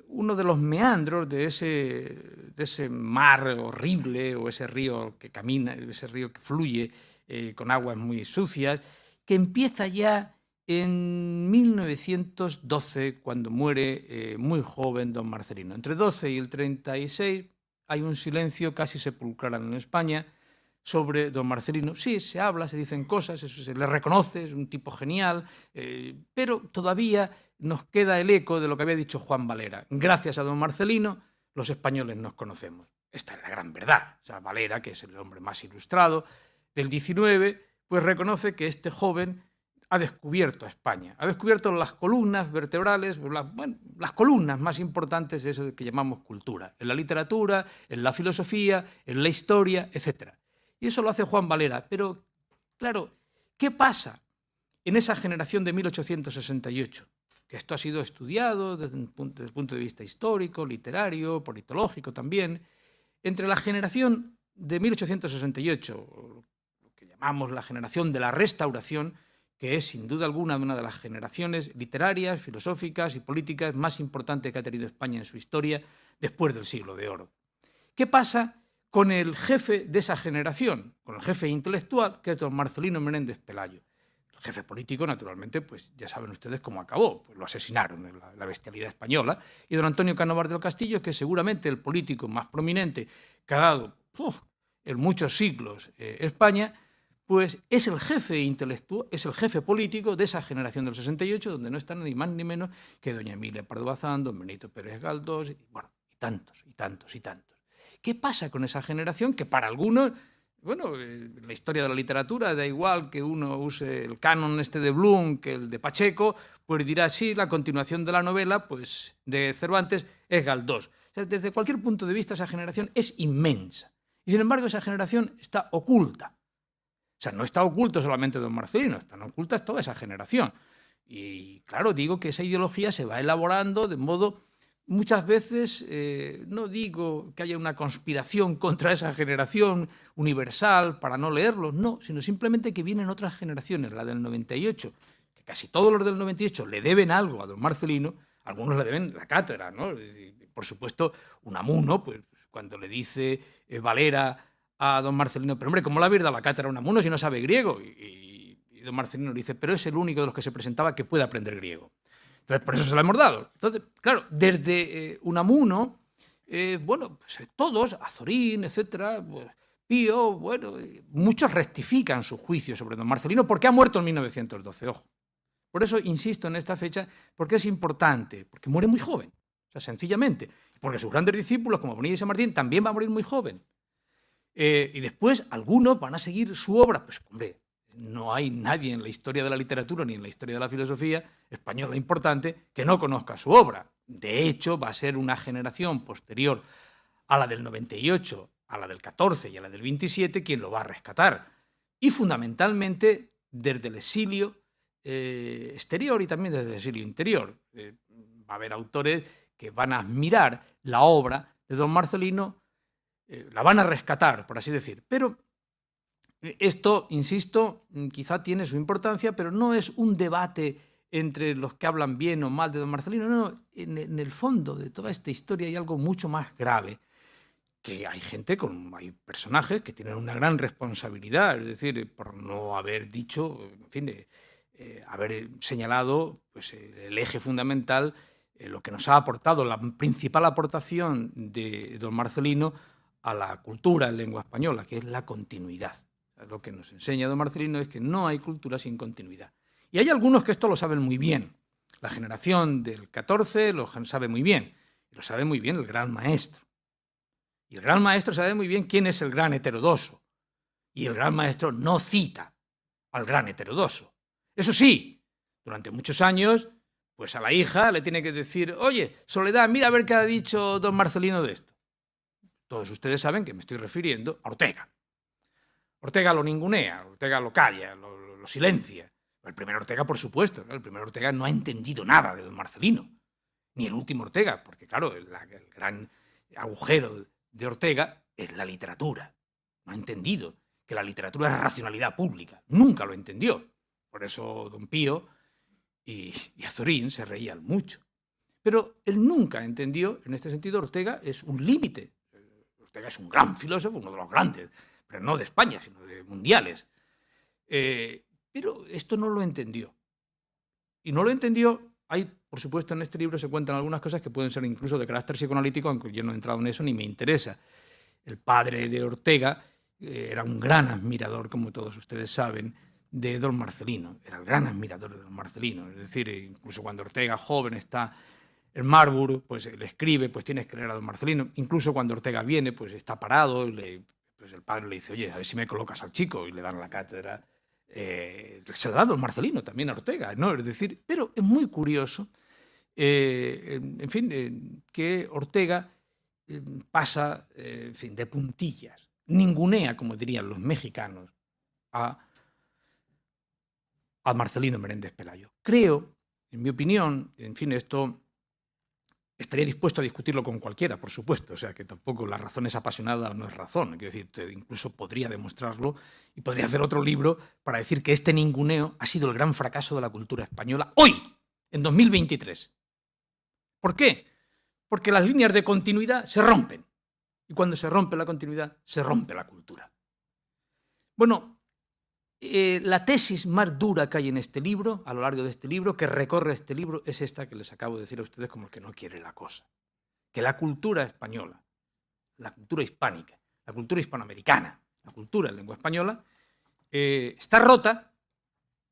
uno de los meandros de ese mar horrible, o ese río que camina, ese río que fluye con aguas muy sucias, que empieza ya en 1912, cuando muere muy joven don Marcelino. Entre 12 y el 36 hay un silencio casi sepulcral en España sobre don Marcelino. Sí, se habla, se dicen cosas, eso se le reconoce, es un tipo genial, pero todavía nos queda el eco de lo que había dicho Juan Valera. Gracias a don Marcelino, los españoles nos conocemos. Esta es la gran verdad. O sea, Valera, que es el hombre más ilustrado del 19, pues reconoce que este joven ha descubierto a España, ha descubierto las columnas vertebrales, las columnas más importantes de eso que llamamos cultura, en la literatura, en la filosofía, en la historia, etc. Y eso lo hace Juan Valera. Pero, claro, ¿qué pasa en esa generación de 1868? Que esto ha sido estudiado desde el punto de vista histórico, literario, politológico también. Entre la generación de 1868, lo que llamamos la generación de la Restauración, que es sin duda alguna una de las generaciones literarias, filosóficas y políticas más importantes que ha tenido España en su historia después del Siglo de Oro. ¿Qué pasa con el jefe de esa generación, con el jefe intelectual, que es don Marcelino Menéndez Pelayo? El jefe político, naturalmente, pues ya saben ustedes cómo acabó, pues lo asesinaron en la bestialidad española, y don Antonio Cánovas del Castillo, que es seguramente el político más prominente que ha dado en muchos siglos España, pues es el jefe intelectual, es el jefe político de esa generación del 68, donde no están ni más ni menos que doña Emilia Pardo Bazán, don Benito Pérez Galdós, y tantos, y tantos, y tantos. ¿Qué pasa con esa generación? Que para algunos, bueno, en la historia de la literatura da igual que uno use el canon de Bloom que el de Pacheco, pues dirá, sí, la continuación de la novela, pues de Cervantes, es Galdós. O sea, desde cualquier punto de vista esa generación es inmensa. Y sin embargo esa generación está oculta. O sea, no está oculto solamente don Marcelino, están ocultas toda esa generación. Y claro, digo que esa ideología se va elaborando de modo, muchas veces, no digo que haya una conspiración contra esa generación universal para no leerlos, no, sino simplemente que vienen otras generaciones, la del 98, que casi todos los del 98 le deben algo a don Marcelino, algunos le deben la cátedra, ¿no? Por supuesto, Unamuno, pues cuando le dice Valera a don Marcelino, pero hombre, ¿cómo le habéis dado la cátedra a Unamuno si no sabe griego? Y don Marcelino le dice, pero es el único de los que se presentaba que puede aprender griego. Entonces, por eso se lo hemos dado. Entonces, claro, desde Unamuno, bueno, pues todos, Azorín, etcétera, pues, Pío, bueno, muchos rectifican su juicio sobre don Marcelino porque ha muerto en 1912, ojo. Por eso insisto en esta fecha, porque es importante, porque muere muy joven, o sea, sencillamente, porque sus grandes discípulos, como Bonilla y San Martín, también van a morir muy joven. Y después algunos van a seguir su obra. Pues, hombre, no hay nadie en la historia de la literatura ni en la historia de la filosofía española importante que no conozca su obra. De hecho, va a ser una generación posterior a la del 98, a la del 14 y a la del 27 quien lo va a rescatar. Y fundamentalmente desde el exilio exterior y también desde el exilio interior. Va a haber autores que van a admirar la obra de don Marcelino, la van a rescatar, por así decir. Pero esto, insisto, quizá tiene su importancia, pero no es un debate entre los que hablan bien o mal de don Marcelino. No, en el fondo de toda esta historia hay algo mucho más grave, que hay hay personajes que tienen una gran responsabilidad, es decir, por no haber dicho, en fin, haber señalado pues, el eje fundamental, lo que nos ha aportado, la principal aportación de don Marcelino a la cultura en lengua española, que es la continuidad. Lo que nos enseña don Marcelino es que no hay cultura sin continuidad. Y hay algunos que esto lo saben muy bien. La generación del 14 lo sabe muy bien. Y lo sabe muy bien el gran maestro. Y el gran maestro sabe muy bien quién es el gran Heterodoso. Y el gran maestro no cita al gran Heterodoso. Eso sí, durante muchos años, pues a la hija le tiene que decir, oye, Soledad, mira a ver qué ha dicho don Marcelino de esto. Todos ustedes saben que me estoy refiriendo a Ortega. Ortega lo ningunea, Ortega lo calla, lo silencia. El primer Ortega, por supuesto, ¿no? El primer Ortega no ha entendido nada de don Marcelino, ni el último Ortega, porque claro, el gran agujero de Ortega es la literatura. No ha entendido que la literatura es racionalidad pública. Nunca lo entendió. Por eso don Pío y Azorín se reían mucho. Pero él nunca entendió, en este sentido, Ortega es un límite. Ortega es un gran filósofo, uno de los grandes, pero no de España, sino de mundiales. Pero esto no lo entendió. Y no lo entendió. Hay, por supuesto, en este libro se cuentan algunas cosas que pueden ser incluso de carácter psicoanalítico, aunque yo no he entrado en eso ni me interesa. El padre de Ortega era un gran admirador, como todos ustedes saben, de don Marcelino. Era el gran admirador de don Marcelino. Es decir, incluso cuando Ortega, joven, está en Marburg, pues le escribe, pues tienes que leer a don Marcelino. Incluso cuando Ortega viene, pues está parado, pues el padre le dice, oye, a ver si me colocas al chico, y le dan la cátedra. Se la da don Marcelino también a Ortega, ¿no? Es decir, pero es muy curioso, en fin, que Ortega pasa, en fin, de puntillas, ningunea, como dirían los mexicanos, a Marcelino Menéndez Pelayo. Creo, en mi opinión, en fin, esto estaría dispuesto a discutirlo con cualquiera, por supuesto, o sea que tampoco la razón es apasionada o no es razón, quiero decir, incluso podría demostrarlo y podría hacer otro libro para decir que este ninguneo ha sido el gran fracaso de la cultura española hoy, en 2023. ¿Por qué? Porque las líneas de continuidad se rompen, y cuando se rompe la continuidad, se rompe la cultura. Bueno, la tesis más dura que hay en este libro, a lo largo de este libro, que recorre este libro, es esta que les acabo de decir a ustedes como el que no quiere la cosa. Que la cultura española, la cultura hispánica, la cultura hispanoamericana, la cultura en lengua española, está rota,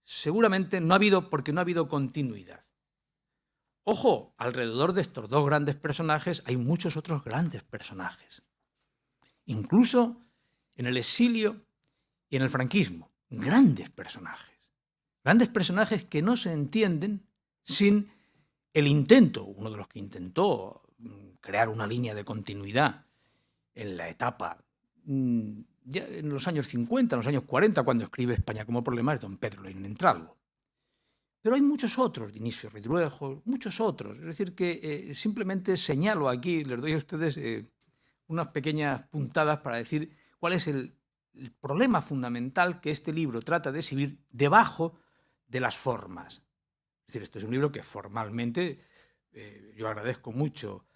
seguramente porque no ha habido continuidad. Ojo, alrededor de estos dos grandes personajes hay muchos otros grandes personajes. Incluso en el exilio y en el franquismo. Grandes personajes que no se entienden sin el intento, uno de los que intentó crear una línea de continuidad en la etapa, ya en los años 50, en los años 40, cuando escribe España como problema, es don Pedro Lenin Entralgo. Pero hay muchos otros, Dionisio Ridruejo, muchos otros. Es decir, que simplemente señalo aquí, les doy a ustedes unas pequeñas puntadas para decir cuál es el problema fundamental que este libro trata de exhibir debajo de las formas. Es decir, esto es un libro que formalmente, yo agradezco mucho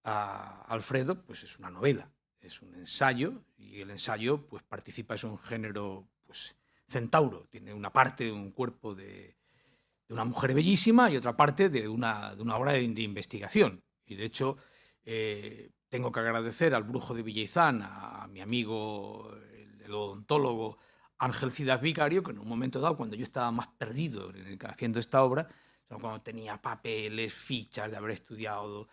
a Alfredo, pues es una novela, es un ensayo, y el ensayo pues participa, es un género pues centauro, tiene una parte, un cuerpo de una mujer bellísima y otra parte de una obra de investigación. Y de hecho, tengo que agradecer al brujo de Villeizán, a mi amigo el odontólogo Ángel Cidas Vicario, que en un momento dado, cuando yo estaba más perdido haciendo esta obra, cuando tenía papeles, fichas de haber estudiado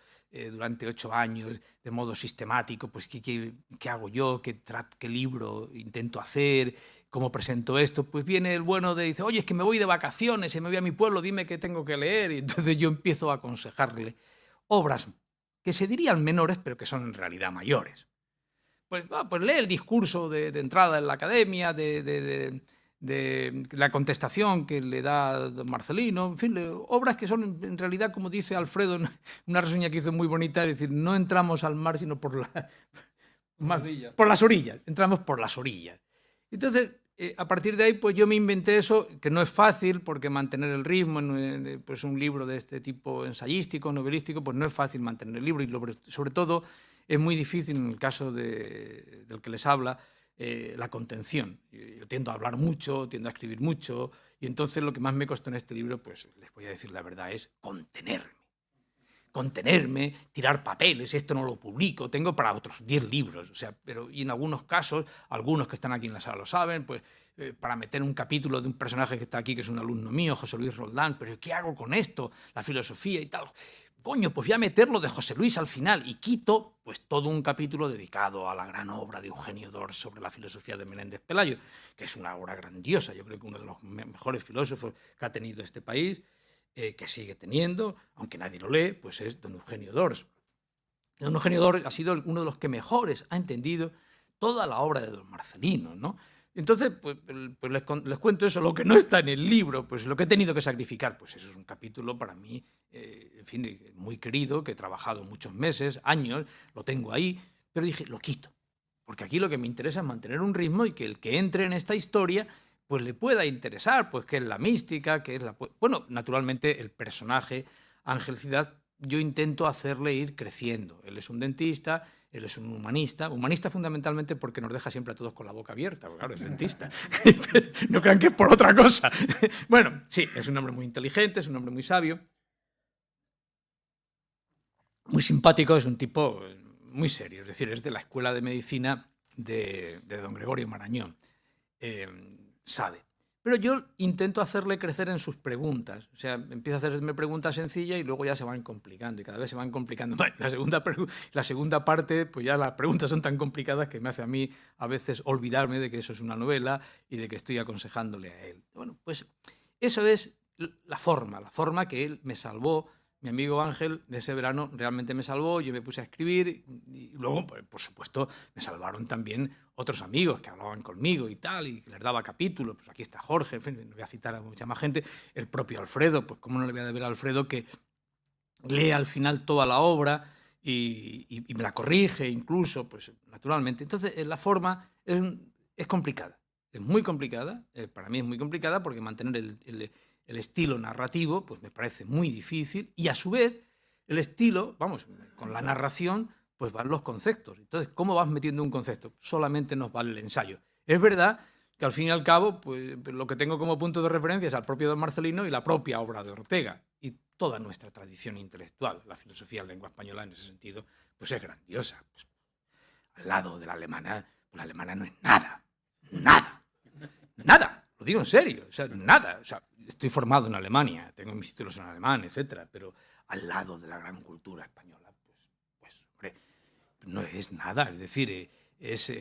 durante 8 años de modo sistemático, pues ¿qué hago yo? ¿Qué libro intento hacer? ¿Cómo presento esto? Pues viene el bueno dice, oye, es que me voy de vacaciones, me voy a mi pueblo, dime qué tengo que leer. Y entonces yo empiezo a aconsejarle obras que se dirían menores, pero que son en realidad mayores. Pues lee el discurso de entrada en la academia de de la contestación que le da don Marcelino, en fin, obras que son en realidad, como dice Alfredo en una reseña que hizo muy bonita, es decir, no entramos al mar sino por las orillas, entramos por las orillas. Entonces, a partir de ahí, pues yo me inventé eso, que no es fácil, porque mantener el ritmo en pues un libro de este tipo ensayístico, novelístico, pues no es fácil mantener el libro, y sobre todo es muy difícil en el caso del que les habla, la contención. Yo tiendo a hablar mucho, tiendo a escribir mucho, y entonces lo que más me costó en este libro, pues les voy a decir la verdad, es contenerme, tirar papeles, esto no lo publico, tengo para otros 10 libros, o sea, pero y en algunos casos, algunos que están aquí en la sala lo saben, pues para meter un capítulo de un personaje que está aquí, que es un alumno mío, José Luis Roldán, pero ¿qué hago con esto? La filosofía y tal. Coño, pues voy a meterlo de José Luis al final y quito pues todo un capítulo dedicado a la gran obra de Eugenio d'Ors sobre la filosofía de Menéndez Pelayo, que es una obra grandiosa, yo creo que uno de los mejores filósofos que ha tenido este país, que sigue teniendo, aunque nadie lo lee, pues es don Eugenio d'Ors. Don Eugenio d'Ors ha sido uno de los que mejores ha entendido toda la obra de don Marcelino, ¿no? Entonces, pues les cuento eso, lo que no está en el libro, pues lo que he tenido que sacrificar, pues eso es un capítulo para mí, en fin, muy querido, que he trabajado muchos meses, años, lo tengo ahí, pero dije, lo quito, porque aquí lo que me interesa es mantener un ritmo y que el que entre en esta historia pues le pueda interesar, pues qué es la mística, qué es la... Bueno, naturalmente el personaje Ángel Ciudad, yo intento hacerle ir creciendo. Él es un dentista, él es un humanista fundamentalmente porque nos deja siempre a todos con la boca abierta, porque claro, es dentista. No crean que es por otra cosa. Bueno, sí, es un hombre muy inteligente, es un hombre muy sabio, muy simpático, es un tipo muy serio, es decir, es de la Escuela de Medicina de don Gregorio Marañón. Sabe. Pero yo intento hacerle crecer en sus preguntas. O sea, empieza a hacerme preguntas sencillas y luego ya se van complicando y cada vez se van complicando más. La segunda parte, pues ya las preguntas son tan complicadas que me hace a mí a veces olvidarme de que eso es una novela y de que estoy aconsejándole a él. Bueno, pues eso es la forma que él me salvó. Mi amigo Ángel de ese verano realmente me salvó, yo me puse a escribir y luego, pues, por supuesto, me salvaron también otros amigos que hablaban conmigo y tal, y que les daba capítulos. Pues aquí está Jorge, en fin, no voy a citar a mucha más gente, el propio Alfredo, pues cómo no le voy a deber a Alfredo que lee al final toda la obra y me la corrige incluso, pues naturalmente. Entonces, la forma es complicada, es muy complicada, para mí es muy complicada porque mantener el estilo narrativo, pues me parece muy difícil, y a su vez el estilo, vamos, con la narración, pues van los conceptos. Entonces, ¿cómo vas metiendo un concepto? Solamente nos vale el ensayo. Es verdad que al fin y al cabo, pues lo que tengo como punto de referencia es al propio don Marcelino y la propia obra de Ortega, y toda nuestra tradición intelectual, la filosofía en lengua española en ese sentido, pues es grandiosa. Pues, al lado de la alemana, pues la alemana no es nada, lo digo en serio, o sea, nada, o sea, estoy formado en Alemania, tengo mis títulos en alemán, etcétera, pero al lado de la gran cultura española, pues hombre, no es nada. Es decir,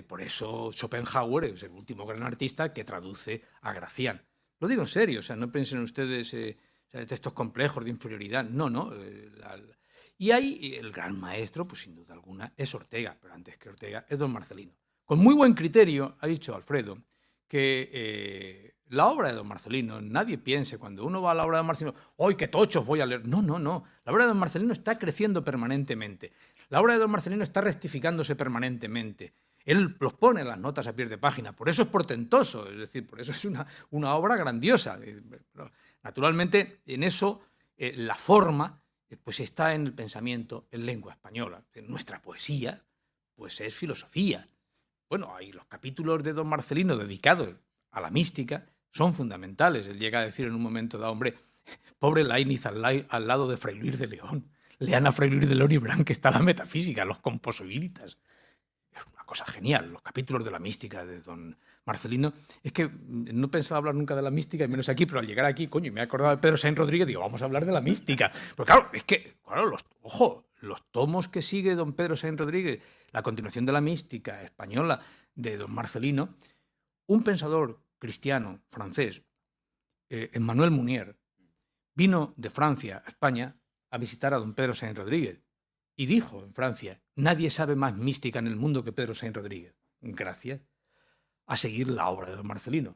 por eso Schopenhauer es el último gran artista que traduce a Gracián. Lo digo en serio, o sea, no piensen ustedes textos complejos de inferioridad, no. Y ahí el gran maestro, pues sin duda alguna, es Ortega, pero antes que Ortega es don Marcelino. Con muy buen criterio ha dicho Alfredo que la obra de don Marcelino, nadie piense cuando uno va a la obra de don Marcelino, ¡ay, qué tochos voy a leer! No. La obra de don Marcelino está creciendo permanentemente. La obra de don Marcelino está rectificándose permanentemente. Él los pone en las notas a pie de página. Por eso es portentoso, es decir, por eso es una obra grandiosa. Pero, naturalmente, en eso la forma pues está en el pensamiento en lengua española. En nuestra poesía pues es filosofía. Bueno, hay los capítulos de don Marcelino dedicados a la mística son fundamentales. Él llega a decir en un momento dado, hombre, pobre Lainez al lado de Fray Luis de León. Lean a Fray Luis de León y verán que está la metafísica, los composibilitas. Es una cosa genial. Los capítulos de la mística de don Marcelino. Es que no pensaba hablar nunca de la mística, y menos aquí, pero al llegar aquí, coño, me he acordado de Pedro Sainz Rodríguez, digo, vamos a hablar de la mística. Pero claro, es que, claro, los tomos que sigue don Pedro Sainz Rodríguez, la continuación de la mística española de don Marcelino, un pensador cristiano francés, Emmanuel Mounier, vino de Francia a España a visitar a don Pedro Sainz Rodríguez y dijo en Francia, nadie sabe más mística en el mundo que Pedro Sainz Rodríguez, gracias a seguir la obra de don Marcelino.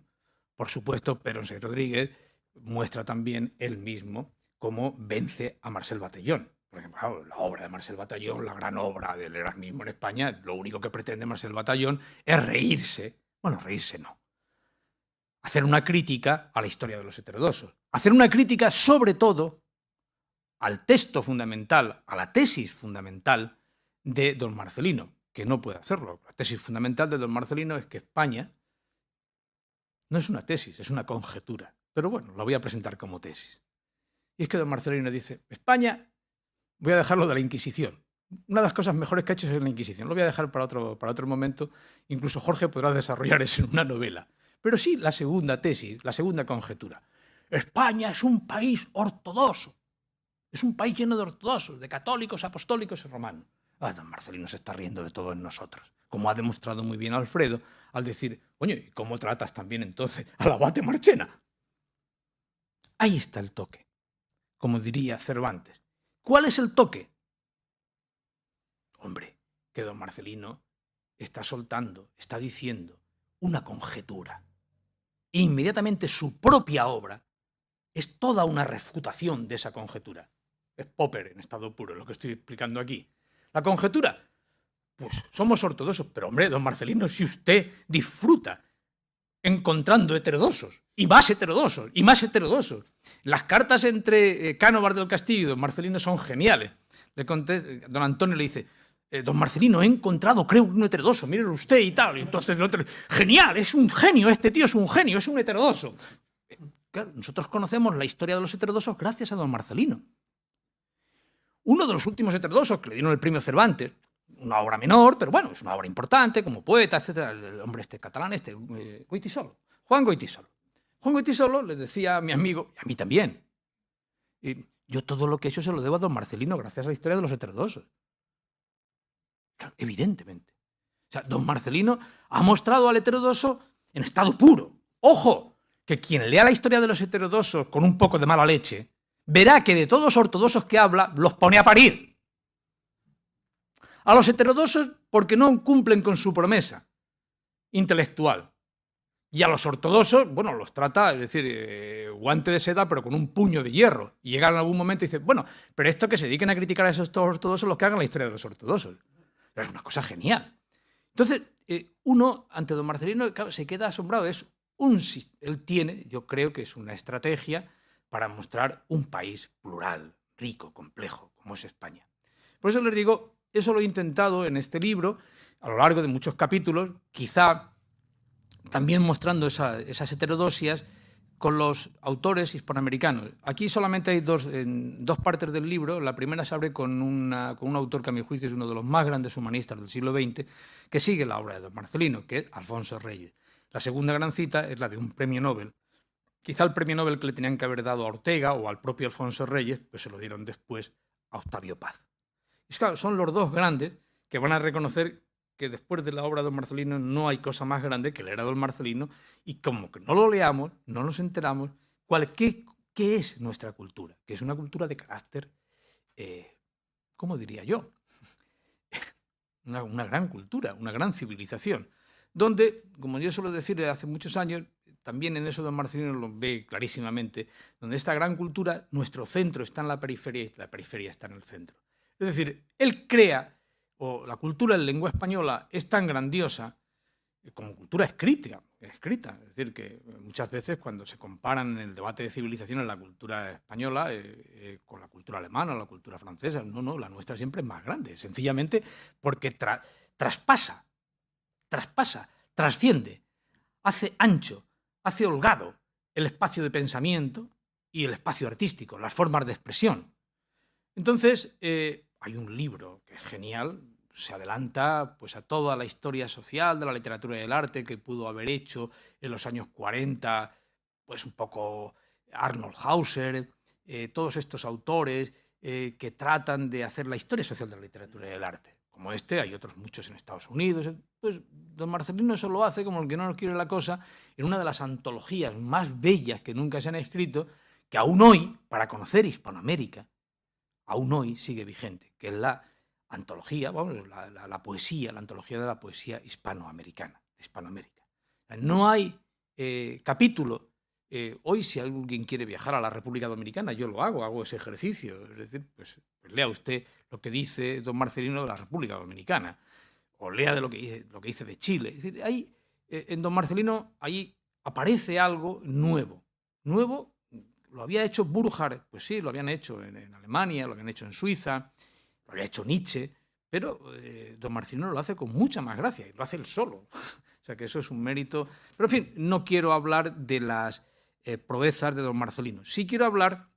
Por supuesto, Perónse Rodríguez muestra también él mismo cómo vence a Marcel Bataillon. Por ejemplo, claro, la obra de Marcel Bataillon, la gran obra del Erasmismo en España, lo único que pretende Marcel Bataillon es reírse. Bueno, reírse no. Hacer una crítica a la historia de los heterodoxos. Hacer una crítica, sobre todo, al texto fundamental, a la tesis fundamental de don Marcelino, que no puede hacerlo. La tesis fundamental de don Marcelino es que España no es una tesis, es una conjetura. Pero bueno, la voy a presentar como tesis. Y es que don Marcelino dice, España, voy a dejarlo de la Inquisición. Una de las cosas mejores que ha hecho es la Inquisición. Lo voy a dejar para otro momento. Incluso Jorge podrá desarrollar eso en una novela. Pero sí la segunda tesis, la segunda conjetura. España es un país ortodoxo. Es un país lleno de ortodoxos, de católicos, apostólicos y romanos. Don Marcelino se está riendo de todos nosotros, como ha demostrado muy bien Alfredo, al decir, oye, ¿y cómo tratas también entonces al abate Marchena? Ahí está el toque, como diría Cervantes. ¿Cuál es el toque? Hombre, que don Marcelino está soltando, está diciendo una conjetura. E inmediatamente su propia obra es toda una refutación de esa conjetura. Es Popper en estado puro, lo que estoy explicando aquí. La conjetura, pues somos ortodoxos, pero hombre, don Marcelino, si usted disfruta encontrando heterodoxos, y más heterodoxos, y más heterodoxos. Las cartas entre Cánovas del Castillo y don Marcelino son geniales. Don Antonio le dice, don Marcelino, he encontrado, creo, un heterodoxo, mírelo usted y tal. Y entonces el otro, genial, es un genio, este tío es un genio, es un heterodoxo. Claro, nosotros conocemos la historia de los heterodoxos gracias a don Marcelino. Uno de los últimos heterodoxos que le dieron el premio Cervantes, una obra menor, pero bueno, es una obra importante, como poeta, etcétera, el hombre catalán, Goytisolo, Juan Goytisolo. Juan Goytisolo le decía a mi amigo, y a mí también, yo todo lo que he hecho se lo debo a don Marcelino gracias a la historia de los heterodoxos. Claro, evidentemente. O sea, don Marcelino ha mostrado al heterodoxo en estado puro. ¡Ojo! Que quien lea la historia de los heterodoxos con un poco de mala leche, verá que de todos los ortodoxos que habla, los pone a parir. A los heterodoxos porque no cumplen con su promesa intelectual. Y a los ortodoxos, bueno, los trata, es decir, guante de seda, pero con un puño de hierro. Y llegan en algún momento y dicen, bueno, pero esto que se dediquen a criticar a esos ortodoxos, los que hagan la historia de los ortodoxos. Es una cosa genial. Entonces, uno, ante don Marcelino, claro, se queda asombrado. Él tiene, yo creo que es una estrategia para mostrar un país plural, rico, complejo, como es España. Por eso les digo, eso lo he intentado en este libro, a lo largo de muchos capítulos, quizá también mostrando esas heterodoxias con los autores hispanoamericanos. Aquí solamente hay dos partes del libro. La primera se abre con un autor que a mi juicio es uno de los más grandes humanistas del siglo XX, que sigue la obra de don Marcelino, que es Alfonso Reyes. La segunda gran cita es la de un premio Nobel. Quizá el premio Nobel que le tenían que haber dado a Ortega o al propio Alfonso Reyes, pues se lo dieron después a Octavio Paz. Y claro, son los dos grandes que van a reconocer que después de la obra de don Marcelino no hay cosa más grande que leer a don Marcelino, y como que no lo leamos, no nos enteramos qué es nuestra cultura, que es una cultura de carácter, ¿cómo diría yo? Una gran cultura, una gran civilización, donde, como yo suelo decir hace muchos años, también en eso don Marcelino lo ve clarísimamente, donde esta gran cultura, nuestro centro está en la periferia y la periferia está en el centro. Es decir, él crea, o la cultura en lengua española es tan grandiosa como cultura escrita. Es decir, que muchas veces cuando se comparan en el debate de civilizaciones la cultura española con la cultura alemana o la cultura francesa, no, la nuestra siempre es más grande, sencillamente porque traspasa, trasciende, hace ancho, hace holgado el espacio de pensamiento y el espacio artístico, las formas de expresión. Entonces, hay un libro que es genial, se adelanta pues, a toda la historia social de la literatura y del arte que pudo haber hecho en los años 40, pues un poco Arnold Hauser, todos estos autores que tratan de hacer la historia social de la literatura y del arte. Como hay otros muchos en Estados Unidos. Pues don Marcelino eso lo hace, como el que no nos quiere la cosa, en una de las antologías más bellas que nunca se han escrito, que aún hoy, para conocer Hispanoamérica, aún hoy sigue vigente, que es la antología, vamos, la poesía, la antología de la poesía hispanoamericana, de Hispanoamérica. No hay capítulo. Hoy, si alguien quiere viajar a la República Dominicana, yo lo hago ese ejercicio. Es decir, pues lea usted lo que dice don Marcelino de la República Dominicana, o lea de lo que dice de Chile. Es decir, en don Marcelino ahí aparece algo nuevo. Nuevo, lo había hecho Burckhardt, pues sí, lo habían hecho en Alemania, lo habían hecho en Suiza, lo había hecho Nietzsche, pero don Marcelino lo hace con mucha más gracia, y lo hace él solo. O sea que eso es un mérito. Pero en fin, no quiero hablar de las proezas de don Marcelino. Sí quiero hablar,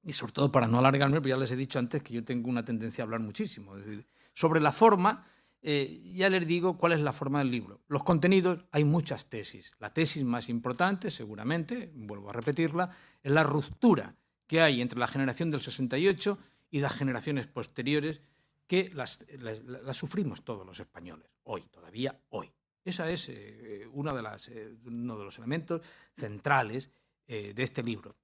y sobre todo para no alargarme, pero ya les he dicho antes que yo tengo una tendencia a hablar muchísimo. Es decir, sobre la forma, ya les digo cuál es la forma del libro. Los contenidos, hay muchas tesis. La tesis más importante, seguramente, vuelvo a repetirla, es la ruptura que hay entre la generación del 68 y las generaciones posteriores, que las sufrimos todos los españoles, hoy, todavía hoy. Esa es uno de los elementos centrales de este libro.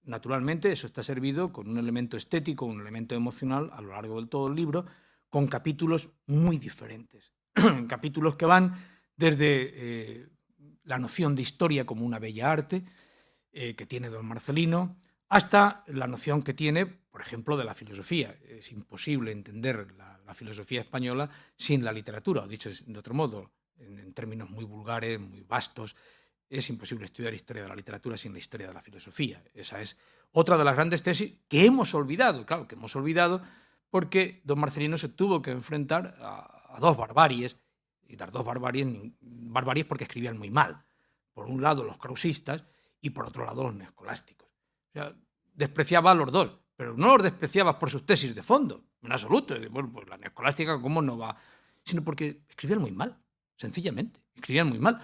Naturalmente, eso está servido con un elemento estético, un elemento emocional a lo largo de todo el libro, con capítulos muy diferentes. Capítulos que van desde la noción de historia como una bella arte que tiene don Marcelino, hasta la noción que tiene, por ejemplo, de la filosofía. Es imposible entender la filosofía española sin la literatura, o dicho de otro modo, en términos muy vulgares, muy vastos, es imposible estudiar historia de la literatura sin la historia de la filosofía. Esa es otra de las grandes tesis que hemos olvidado, claro, que hemos olvidado porque don Marcelino se tuvo que enfrentar a dos barbaries, y las dos barbaries porque escribían muy mal. Por un lado los krausistas y por otro lado los neoscolásticos. O sea, despreciaba a los dos, pero no los despreciaba por sus tesis de fondo, en absoluto. Bueno, pues la neoscolástica, ¿cómo no va? Sino porque escribían muy mal. Sencillamente, escribían muy mal.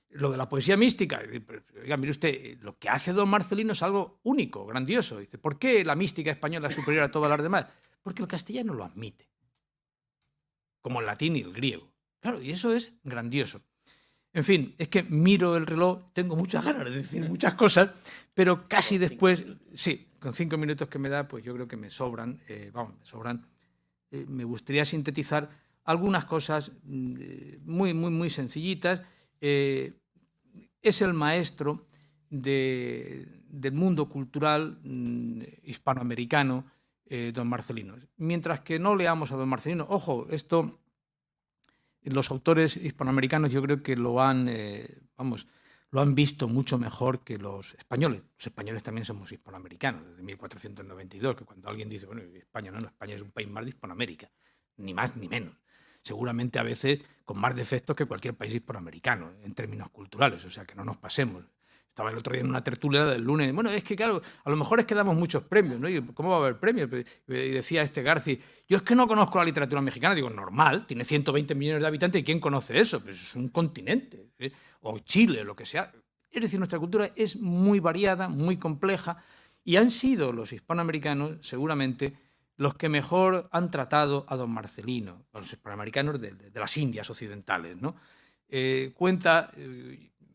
Lo de la poesía mística, oiga, mire usted, lo que hace don Marcelino es algo único, grandioso. Dice, ¿por qué la mística española es superior a todas las demás? Porque el castellano lo admite, como el latín y el griego. Claro, y eso es grandioso. En fin, es que miro el reloj, tengo muchas ganas de decir muchas cosas, pero casi después, sí, con 5 minutos que me da, pues yo creo que me sobran, me gustaría sintetizar algunas cosas muy sencillitas. Es el maestro del mundo cultural hispanoamericano, don Marcelino. Mientras que no leamos a don Marcelino, ojo, esto los autores hispanoamericanos yo creo que lo han visto mucho mejor que los españoles. Los españoles también somos hispanoamericanos, desde 1492, que cuando alguien dice, bueno, España no, España es un país más de Hispanoamérica, ni más ni menos. Seguramente a veces con más defectos que cualquier país hispanoamericano en términos culturales, o sea, que no nos pasemos. Estaba el otro día en una tertulia del lunes, bueno, es que claro, a lo mejor es que damos muchos premios, ¿no? Y, ¿cómo va a haber premios? Y decía García, yo es que no conozco la literatura mexicana. Digo, normal, tiene 120 millones de habitantes, ¿y quién conoce eso? Pues es un continente, ¿eh? O Chile, lo que sea. Es decir, nuestra cultura es muy variada, muy compleja, y han sido los hispanoamericanos, seguramente, los que mejor han tratado a don Marcelino, a los hispanoamericanos de las Indias occidentales, ¿no? Cuenta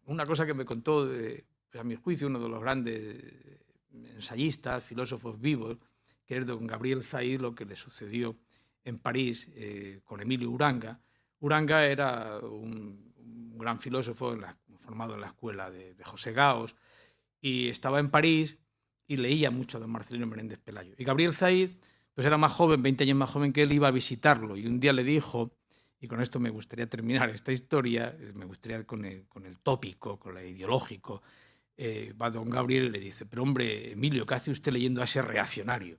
una cosa que me contó, pues a mi juicio, uno de los grandes ensayistas, filósofos vivos, que es don Gabriel Zaid, lo que le sucedió en París con Emilio Uranga. Uranga era un gran filósofo formado en la escuela de José Gaos, y estaba en París y leía mucho a don Marcelino Menéndez Pelayo. Y Gabriel Zaid pues era más joven, 20 años más joven que él, iba a visitarlo, y un día le dijo, y con esto me gustaría terminar esta historia, me gustaría con el tópico, con el ideológico, va don Gabriel y le dice, pero hombre, Emilio, ¿qué hace usted leyendo a ese reaccionario?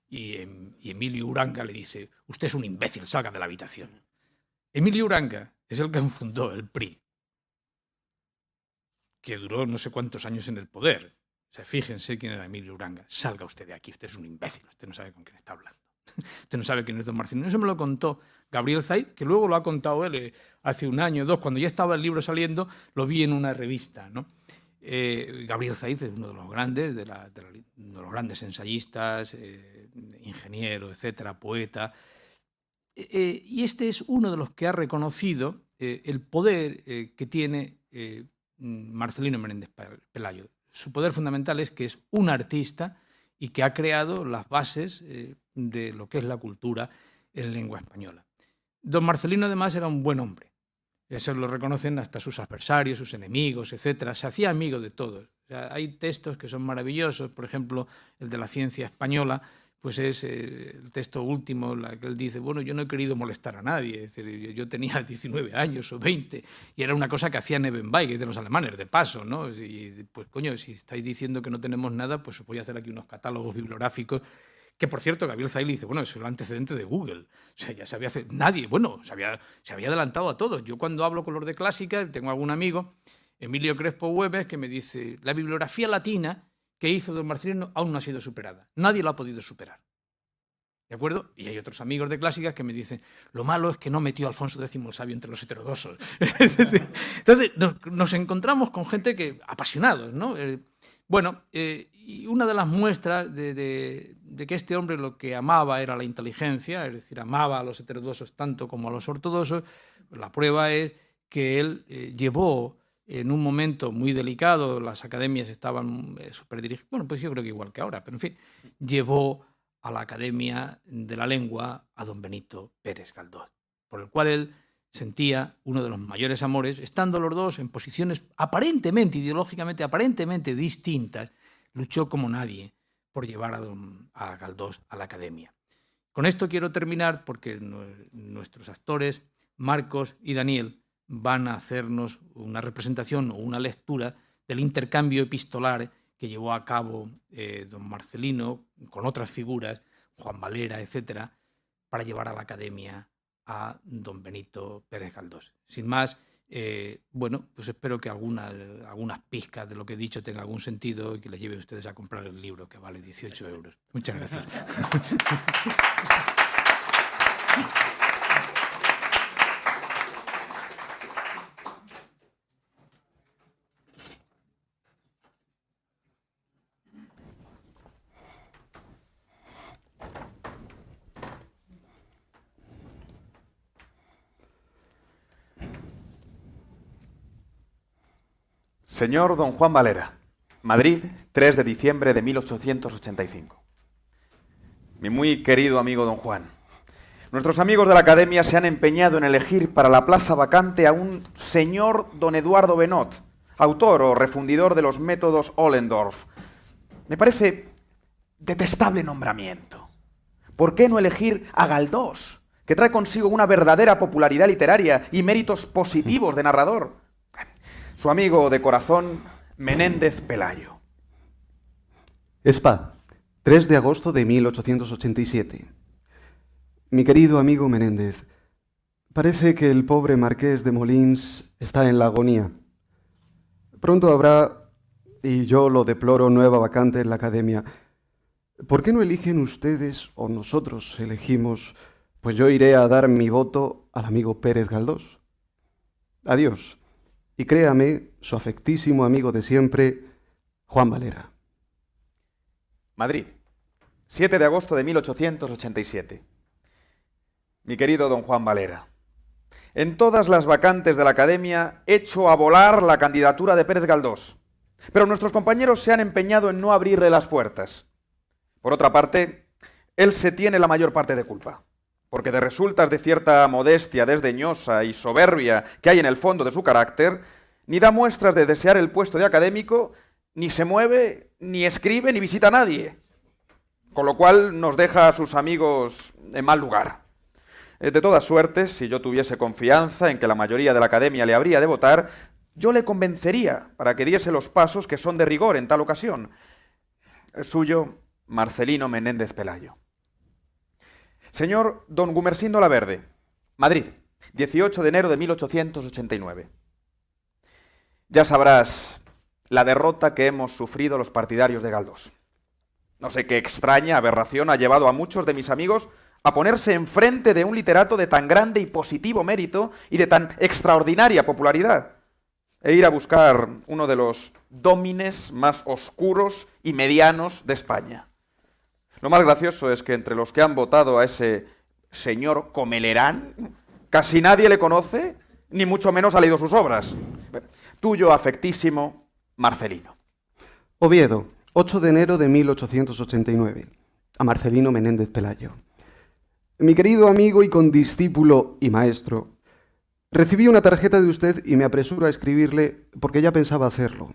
Y Emilio Uranga le dice, usted es un imbécil, salga de la habitación. Emilio Uranga es el que fundó el PRI, que duró no sé cuántos años en el poder. O sea, fíjense quién era Emilio Uranga. Salga usted de aquí, usted es un imbécil, usted no sabe con quién está hablando. Usted no sabe quién es don Marcelino. Eso me lo contó Gabriel Zaid, que luego lo ha contado él hace un año o dos, cuando ya estaba el libro saliendo, lo vi en una revista, ¿no? Gabriel Zaid es uno de los grandes, uno de los grandes ensayistas, ingeniero, etcétera, poeta. Y este es uno de los que ha reconocido el poder que tiene Marcelino Menéndez Pelayo. Su poder fundamental es que es un artista y que ha creado las bases de lo que es la cultura en lengua española. Don Marcelino, además, era un buen hombre. Eso lo reconocen hasta sus adversarios, sus enemigos, etcétera. Se hacía amigo de todos. O sea, hay textos que son maravillosos, por ejemplo, el de la ciencia española, pues es el texto último, la que él dice, bueno, yo no he querido molestar a nadie, es decir, yo tenía 19 años o 20, y era una cosa que hacía Nebenbay, que dicen los alemanes, de paso, ¿no? Y pues, coño, si estáis diciendo que no tenemos nada, pues os voy a hacer aquí unos catálogos bibliográficos, que por cierto, Gabriel Zaile dice, bueno, eso es el antecedente de Google, o sea, ya se había nadie, bueno, se había adelantado a todos. Yo cuando hablo con los de clásica, tengo algún amigo, Emilio Crespo Hueves, que me dice, la bibliografía latina que hizo don Marcelino aún no ha sido superada. Nadie lo ha podido superar. ¿De acuerdo? Y hay otros amigos de clásicas que me dicen, lo malo es que no metió a Alfonso X el Sabio entre los heterodoxos. Entonces, nos encontramos con gente que apasionados, ¿no? Y una de las muestras de que este hombre lo que amaba era la inteligencia, es decir, amaba a los heterodoxos tanto como a los ortodoxos, la prueba es que él llevó en un momento muy delicado, las academias estaban superdirigidas, bueno, pues yo creo que igual que ahora, pero en fin, llevó a la Academia de la Lengua a don Benito Pérez Galdós, por el cual él sentía uno de los mayores amores, estando los dos en posiciones aparentemente, ideológicamente, aparentemente distintas, luchó como nadie por llevar a Galdós a la Academia. Con esto quiero terminar porque nuestros actores, Marcos y Daniel, van a hacernos una representación o una lectura del intercambio epistolar que llevó a cabo don Marcelino con otras figuras, Juan Valera, etcétera, para llevar a la Academia a don Benito Pérez Galdós. Sin más, pues espero que algunas pizcas de lo que he dicho tenga algún sentido y que les lleve a ustedes a comprar el libro, que vale 18 euros. Muchas gracias. Señor don Juan Valera, Madrid, 3 de diciembre de 1885. Mi muy querido amigo don Juan, nuestros amigos de la Academia se han empeñado en elegir para la plaza vacante a un señor don Eduardo Benot, autor o refundidor de los métodos Ollendorf. Me parece detestable nombramiento. ¿Por qué no elegir a Galdós, que trae consigo una verdadera popularidad literaria y méritos positivos de narrador? Su amigo de corazón, Menéndez Pelayo. Spa, 3 de agosto de 1887. Mi querido amigo Menéndez, parece que el pobre marqués de Molins está en la agonía. Pronto habrá, y yo lo deploro, nueva vacante en la Academia. ¿Por qué no eligen ustedes o nosotros elegimos? Pues yo iré a dar mi voto al amigo Pérez Galdós. Adiós. Y créame, su afectísimo amigo de siempre, Juan Valera. Madrid, 7 de agosto de 1887. Mi querido don Juan Valera, en todas las vacantes de la Academia echo a volar la candidatura de Pérez Galdós, pero nuestros compañeros se han empeñado en no abrirle las puertas. Por otra parte, él se tiene la mayor parte de culpa, porque de resultas de cierta modestia desdeñosa y soberbia que hay en el fondo de su carácter, ni da muestras de desear el puesto de académico, ni se mueve, ni escribe, ni visita a nadie, con lo cual nos deja a sus amigos en mal lugar. De todas suertes, si yo tuviese confianza en que la mayoría de la Academia le habría de votar, yo le convencería para que diese los pasos que son de rigor en tal ocasión. Suyo, Marcelino Menéndez Pelayo. Señor don Gumersindo Laverde, Madrid, 18 de enero de 1889. Ya sabrás la derrota que hemos sufrido los partidarios de Galdós. No sé qué extraña aberración ha llevado a muchos de mis amigos a ponerse enfrente de un literato de tan grande y positivo mérito y de tan extraordinaria popularidad, e ir a buscar uno de los dómines más oscuros y medianos de España. Lo más gracioso es que entre los que han votado a ese señor Comelerán, casi nadie le conoce, ni mucho menos ha leído sus obras. Tuyo afectísimo, Marcelino. Oviedo, 8 de enero de 1889. A Marcelino Menéndez Pelayo. Mi querido amigo y condiscípulo y maestro, Recibí una tarjeta de usted y me apresuro a escribirle porque ya pensaba hacerlo.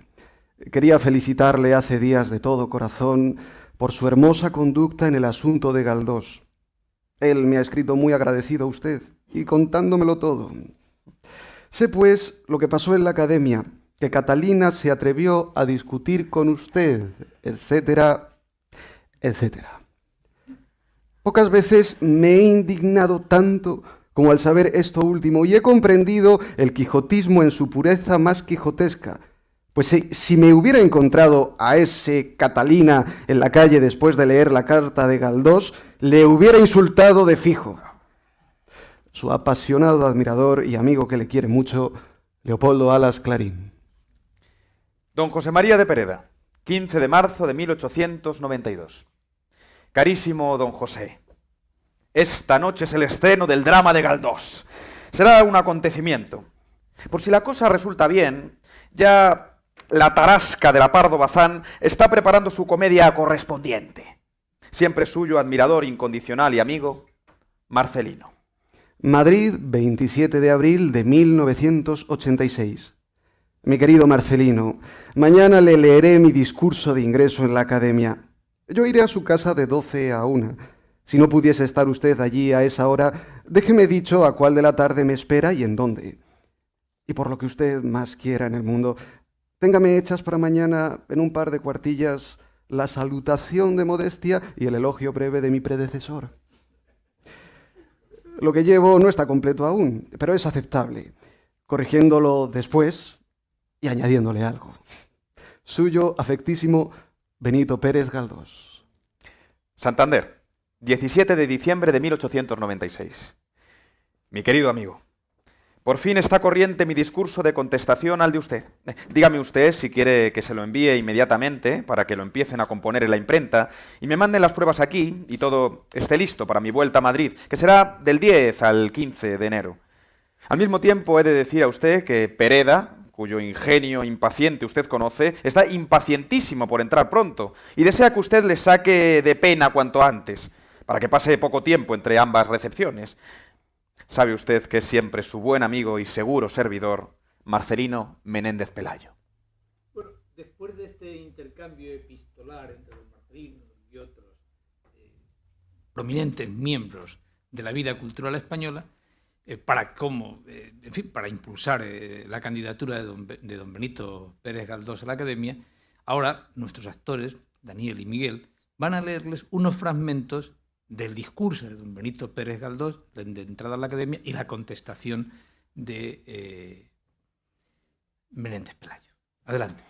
Quería felicitarle hace días de todo corazón por su hermosa conducta en el asunto de Galdós. Él me ha escrito muy agradecido a usted y contándomelo todo. Sé, pues, lo que pasó en la academia, que Catalina se atrevió a discutir con usted, etcétera, etcétera. Pocas veces me he indignado tanto como al saber esto último y he comprendido el quijotismo en su pureza más quijotesca. Pues si me hubiera encontrado a ese Catalina en la calle después de leer la carta de Galdós, le hubiera insultado de fijo. Su apasionado admirador y amigo que le quiere mucho, Leopoldo Alas Clarín. Don José María de Pereda, 15 de marzo de 1892. Carísimo don José, esta noche es el estreno del drama de Galdós. Será un acontecimiento. Por si la cosa resulta bien, ya la tarasca de la Pardo Bazán está preparando su comedia correspondiente. Siempre suyo, admirador incondicional y amigo, Marcelino. Madrid, 27 de abril de 1986. Mi querido Marcelino, mañana le leeré mi discurso de ingreso en la academia. Yo iré a su casa de 12 a 1. Si no pudiese estar usted allí a esa hora, déjeme dicho a cuál de la tarde me espera y en dónde. Y por lo que usted más quiera en el mundo, téngame hechas para mañana en un par de cuartillas la salutación de modestia y el elogio breve de mi predecesor. Lo que llevo no está completo aún, pero es aceptable, corrigiéndolo después y añadiéndole algo. Suyo, afectísimo, Benito Pérez Galdós. Santander, 17 de diciembre de 1896. Mi querido amigo, por fin está corriente mi discurso de contestación al de usted. Dígame usted si quiere que se lo envíe inmediatamente para que lo empiecen a componer en la imprenta y me manden las pruebas aquí y todo esté listo para mi vuelta a Madrid, que será del 10 al 15 de enero. Al mismo tiempo he de decir a usted que Pereda, cuyo ingenio impaciente usted conoce, está impacientísimo por entrar pronto y desea que usted le saque de pena cuanto antes, para que pase poco tiempo entre ambas recepciones. Sabe usted que es siempre su buen amigo y seguro servidor, Marcelino Menéndez Pelayo. Bueno, después de este intercambio epistolar entre don Marcelino y otros prominentes miembros de la vida cultural española, para impulsar la candidatura de don Benito Pérez Galdós a la Academia, ahora nuestros actores, Daniel y Miguel, van a leerles unos fragmentos del discurso de don Benito Pérez Galdós, de entrada a la Academia, y la contestación de Menéndez Pelayo. Adelante.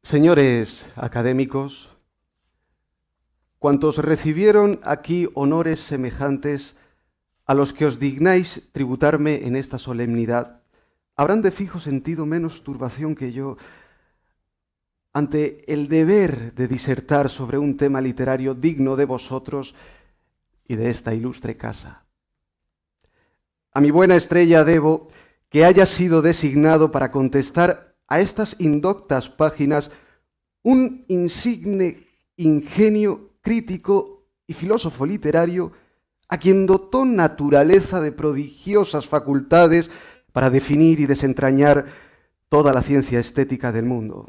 Señores académicos, cuantos recibieron aquí honores semejantes a los que os dignáis tributarme en esta solemnidad, habrán de fijo sentido menos turbación que yo ante el deber de disertar sobre un tema literario digno de vosotros y de esta ilustre casa. A mi buena estrella debo que haya sido designado para contestar a estas indoctas páginas un insigne ingenio crítico y filósofo literario a quien dotó naturaleza de prodigiosas facultades para definir y desentrañar toda la ciencia estética del mundo,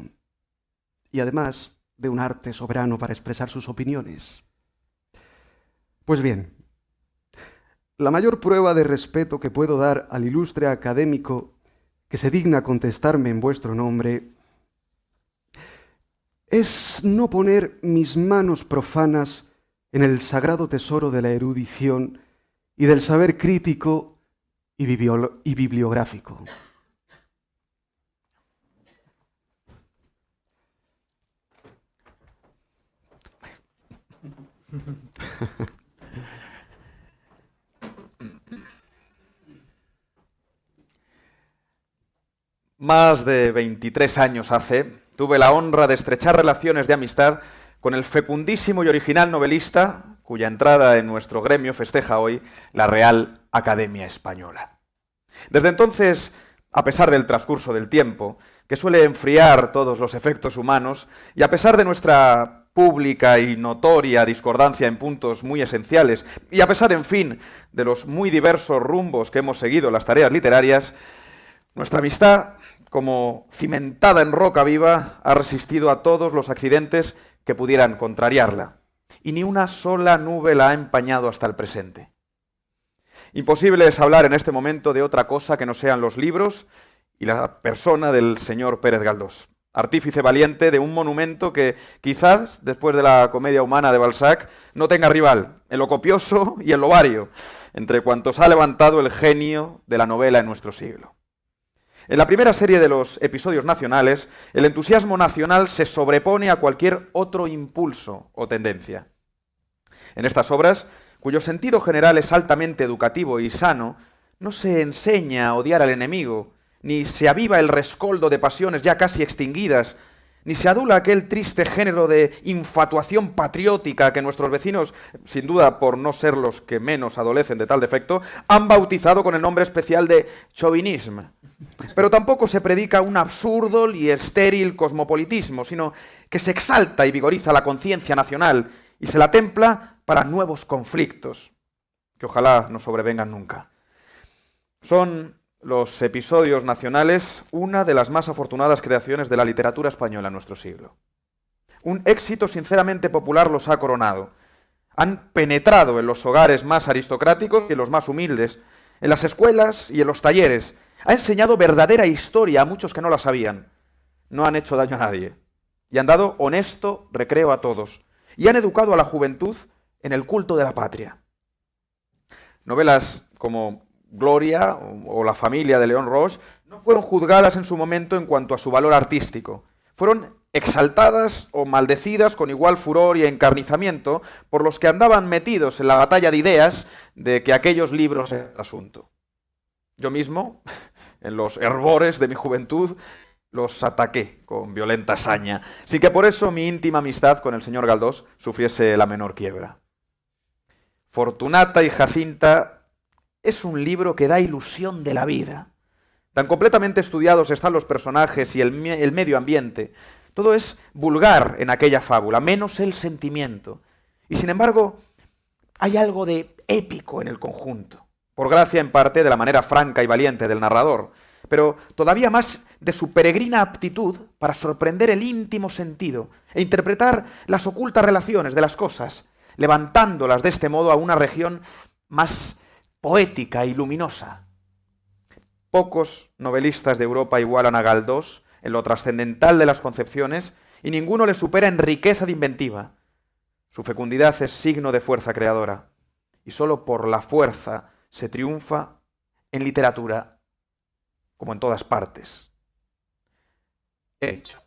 y además de un arte soberano para expresar sus opiniones. Pues bien, la mayor prueba de respeto que puedo dar al ilustre académico que se digna contestarme en vuestro nombre es no poner mis manos profanas en el sagrado tesoro de la erudición y del saber crítico y bibliográfico. Más de 23 años hace, tuve la honra de estrechar relaciones de amistad con el fecundísimo y original novelista, cuya entrada en nuestro gremio festeja hoy la Real Academia Española. Desde entonces, a pesar del transcurso del tiempo, que suele enfriar todos los efectos humanos, y a pesar de nuestra pública y notoria discordancia en puntos muy esenciales, y a pesar, en fin, de los muy diversos rumbos que hemos seguido en las tareas literarias, nuestra amistad, como cimentada en roca viva, ha resistido a todos los accidentes que pudieran contrariarla, y ni una sola nube la ha empañado hasta el presente. Imposible es hablar en este momento de otra cosa que no sean los libros y la persona del señor Pérez Galdós, artífice valiente de un monumento que quizás, después de la comedia humana de Balzac, no tenga rival en lo copioso y en lo vario, entre cuantos ha levantado el genio de la novela en nuestro siglo. En la primera serie de los episodios nacionales, el entusiasmo nacional se sobrepone a cualquier otro impulso o tendencia. En estas obras, cuyo sentido general es altamente educativo y sano, no se enseña a odiar al enemigo, ni se aviva el rescoldo de pasiones ya casi extinguidas, ni se adula aquel triste género de infatuación patriótica que nuestros vecinos, sin duda por no ser los que menos adolecen de tal defecto, han bautizado con el nombre especial de chauvinismo. Pero tampoco se predica un absurdo y estéril cosmopolitismo, sino que se exalta y vigoriza la conciencia nacional y se la templa para nuevos conflictos, que ojalá no sobrevengan nunca. Son los episodios nacionales una de las más afortunadas creaciones de la literatura española en nuestro siglo. Un éxito sinceramente popular los ha coronado. Han penetrado en los hogares más aristocráticos y en los más humildes, en las escuelas y en los talleres. Ha enseñado verdadera historia a muchos que no la sabían. No han hecho daño a nadie. Y han dado honesto recreo a todos. Y han educado a la juventud en el culto de la patria. Novelas como Gloria o La familia de León Roche no fueron juzgadas en su momento en cuanto a su valor artístico. Fueron exaltadas o maldecidas con igual furor y encarnizamiento por los que andaban metidos en la batalla de ideas de que aquellos libros eran el asunto. Yo mismo, en los hervores de mi juventud, los ataqué con violenta saña, sin que por eso mi íntima amistad con el señor Galdós sufriese la menor quiebra. Fortunata y Jacinta es un libro que da ilusión de la vida. Tan completamente estudiados están los personajes y el medio ambiente. Todo es vulgar en aquella fábula, menos el sentimiento. Y sin embargo, hay algo de épico en el conjunto, por gracia en parte de la manera franca y valiente del narrador, pero todavía más de su peregrina aptitud para sorprender el íntimo sentido e interpretar las ocultas relaciones de las cosas, levantándolas de este modo a una región más poética y luminosa. Pocos novelistas de Europa igualan a Galdós en lo trascendental de las concepciones y ninguno le supera en riqueza de inventiva. Su fecundidad es signo de fuerza creadora y solo por la fuerza se triunfa en literatura como en todas partes. He hecho.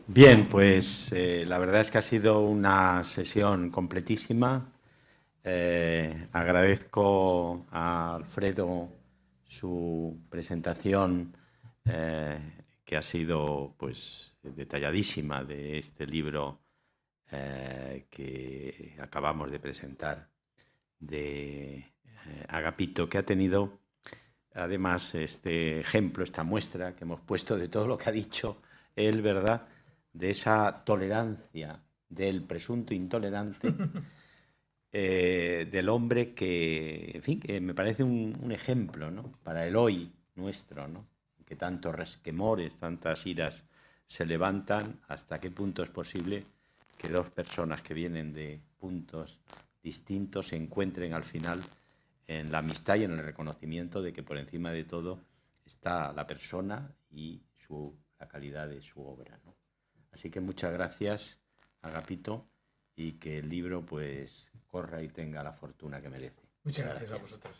Bien, pues la verdad es que ha sido una sesión completísima. Agradezco a Alfredo su presentación, que ha sido pues detalladísima, de este libro que acabamos de presentar, de Agapito, que ha tenido además este ejemplo, esta muestra que hemos puesto de todo lo que ha dicho él, ¿verdad?, de esa tolerancia del presunto intolerante, del hombre que, en fin, que me parece un ejemplo, ¿no?, para el hoy nuestro, ¿no?, que tantos resquemores, tantas iras se levantan. ¿Hasta qué punto es posible que dos personas que vienen de puntos distintos se encuentren al final en la amistad y en el reconocimiento de que por encima de todo está la persona y la calidad de su obra, ¿no? Así que muchas gracias, Agapito, y que el libro pues corra y tenga la fortuna que merece. Muchas gracias a vosotros.